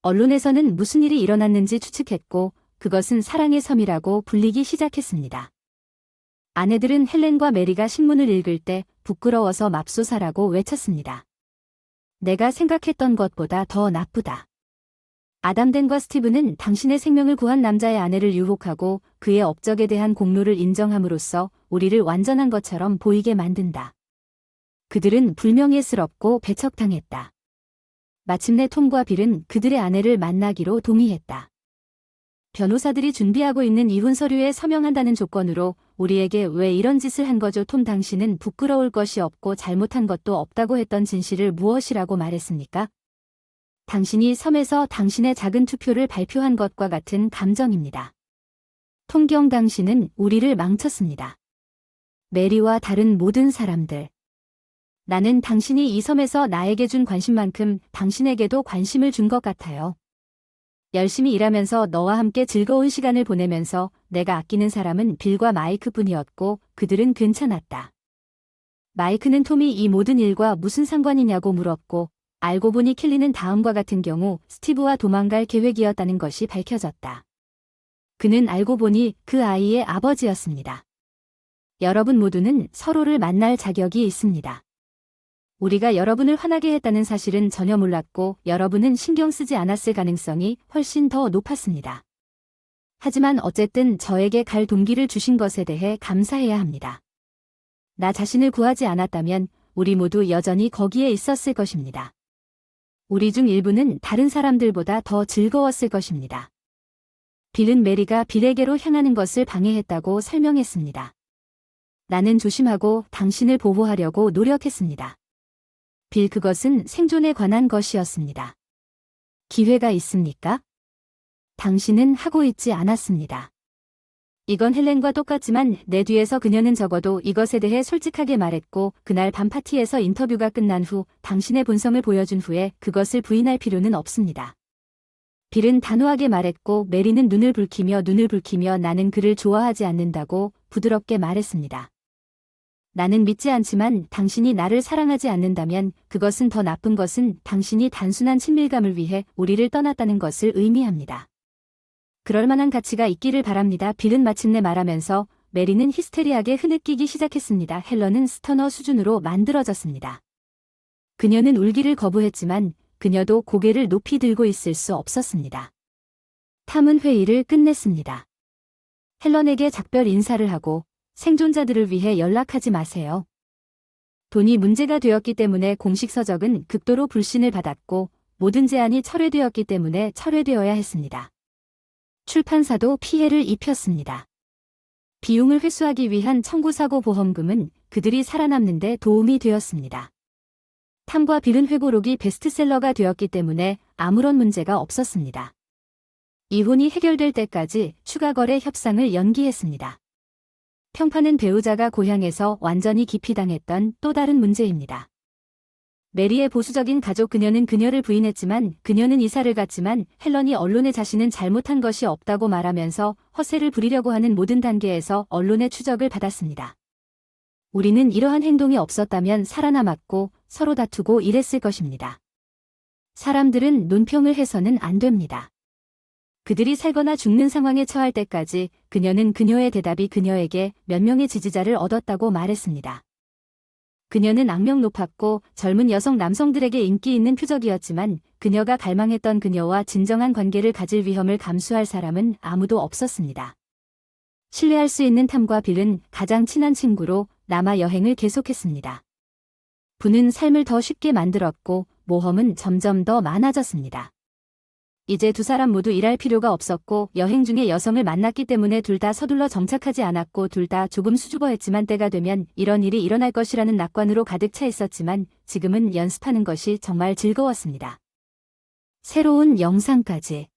언론에서는 무슨 일이 일어났는지 추측했고 그것은 사랑의 섬이라고 불리기 시작했습니다. 아내들은 헬렌과 메리가 신문을 읽을 때 부끄러워서 맙소사라고 외쳤습니다. 내가 생각했던 것보다 더 나쁘다. 아담덴과 스티브는 당신의 생명을 구한 남자의 아내를 유혹하고 그의 업적에 대한 공로를 인정함으로써 우리를 완전한 것처럼 보이게 만든다. 그들은 불명예스럽고 배척당했다. 마침내 톰과 빌은 그들의 아내를 만나기로 동의했다. 변호사들이 준비하고 있는 이혼 서류에 서명한다는 조건으로 우리에게 왜 이런 짓을 한 거죠? 톰 당신은 부끄러울 것이 없고 잘못한 것도 없다고 했던 진실을 무엇이라고 말했습니까? 당신이 섬에서 당신의 작은 투표를 발표한 것과 같은 감정입니다. 통경 당신은 우리를 망쳤습니다. 메리와 다른 모든 사람들. 나는 당신이 이 섬에서 나에게 준 관심만큼 당신에게도 관심을 준 것 같아요. 열심히 일하면서 너와 함께 즐거운 시간을 보내면서 내가 아끼는 사람은 빌과 마이크뿐이었고 그들은 괜찮았다. 마이크는 톰이 이 모든 일과 무슨 상관이냐고 물었고 알고 보니 켈리는 다음과 같은 경우 스티브와 도망갈 계획이었다는 것이 밝혀졌다. 그는 알고 보니 그 아이의 아버지였습니다. 여러분 모두는 서로를 만날 자격이 있습니다. 우리가 여러분을 화나게 했다는 사실은 전혀 몰랐고 여러분은 신경 쓰지 않았을 가능성이 훨씬 더 높았습니다. 하지만 어쨌든 저에게 갈 동기를 주신 것에 대해 감사해야 합니다. 나 자신을 구하지 않았다면 우리 모두 여전히 거기에 있었을 것입니다. 우리 중 일부는 다른 사람들보다 더 즐거웠을 것입니다. 빌은 메리가 빌에게로 향하는 것을 방해했다고 설명했습니다. 나는 조심하고 당신을 보호하려고 노력했습니다. 빌 그것은 생존에 관한 것이었습니다. 기회가 있습니까? 당신은 하고 있지 않았습니다. 이건 헬렌과 똑같지만 내 뒤에서 그녀는 적어도 이것에 대해 솔직하게 말했고 그날 밤 파티에서 인터뷰가 끝난 후 당신의 본성을 보여준 후에 그것을 부인할 필요는 없습니다. 빌은 단호하게 말했고 메리는 눈을 붉히며 나는 그를 좋아하지 않는다고 부드럽게 말했습니다. 나는 믿지 않지만 당신이 나를 사랑하지 않는다면 그것은 더 나쁜 것은 당신이 단순한 친밀감을 위해 우리를 떠났다는 것을 의미합니다. 그럴 만한 가치가 있기를 바랍니다. 빌은 마침내 말하면서 메리는 히스테리하게 흐느끼기 시작했습니다. 헬런은 스터너 수준으로 만들어졌습니다. 그녀는 울기를 거부했지만 그녀도 고개를 높이 들고 있을 수 없었습니다. 탐은 회의를 끝냈습니다. 헬런에게 작별 인사를 하고 생존자들을 위해 연락하지 마세요. 돈이 문제가 되었기 때문에 공식 서적은 극도로 불신을 받았고 모든 제안이 철회되었기 때문에 철회되어야 했습니다. 출판사도 피해를 입혔습니다. 비용을 회수하기 위한 청구사고 보험금은 그들이 살아남는 데 도움이 되었습니다. 탐과 빌은 회고록이 베스트셀러가 되었기 때문에 아무런 문제가 없었습니다. 이혼이 해결될 때까지 추가 거래 협상을 연기했습니다. 평판은 배우자가 고향에서 완전히 기피당했던 또 다른 문제입니다. 메리의 보수적인 가족 그녀는 그녀를 부인했지만 그녀는 이사를 갔지만 헬런이 언론에 자신은 잘못한 것이 없다고 말하면서 허세를 부리려고 하는 모든 단계에서 언론의 추적을 받았습니다. 우리는 이러한 행동이 없었다면 살아남았고 서로 다투고 이랬을 것입니다. 사람들은 논평을 해서는 안 됩니다. 그들이 살거나 죽는 상황에 처할 때까지 그녀는 그녀의 대답이 그녀에게 몇 명의 지지자를 얻었다고 말했습니다. 그녀는 악명 높았고 젊은 여성 남성들에게 인기 있는 표적이었지만 그녀가 갈망했던 그녀와 진정한 관계를 가질 위험을 감수할 사람은 아무도 없었습니다. 신뢰할 수 있는 탐과 빌은 가장 친한 친구로 남아 여행을 계속했습니다. 부는 삶을 더 쉽게 만들었고 모험은 점점 더 많아졌습니다. 이제 두 사람 모두 일할 필요가 없었고 여행 중에 여성을 만났기 때문에 둘 다 서둘러 정착하지 않았고 둘 다 조금 수줍어했지만 때가 되면 이런 일이 일어날 것이라는 낙관으로 가득 차 있었지만 지금은 연습하는 것이 정말 즐거웠습니다. 새로운 영상까지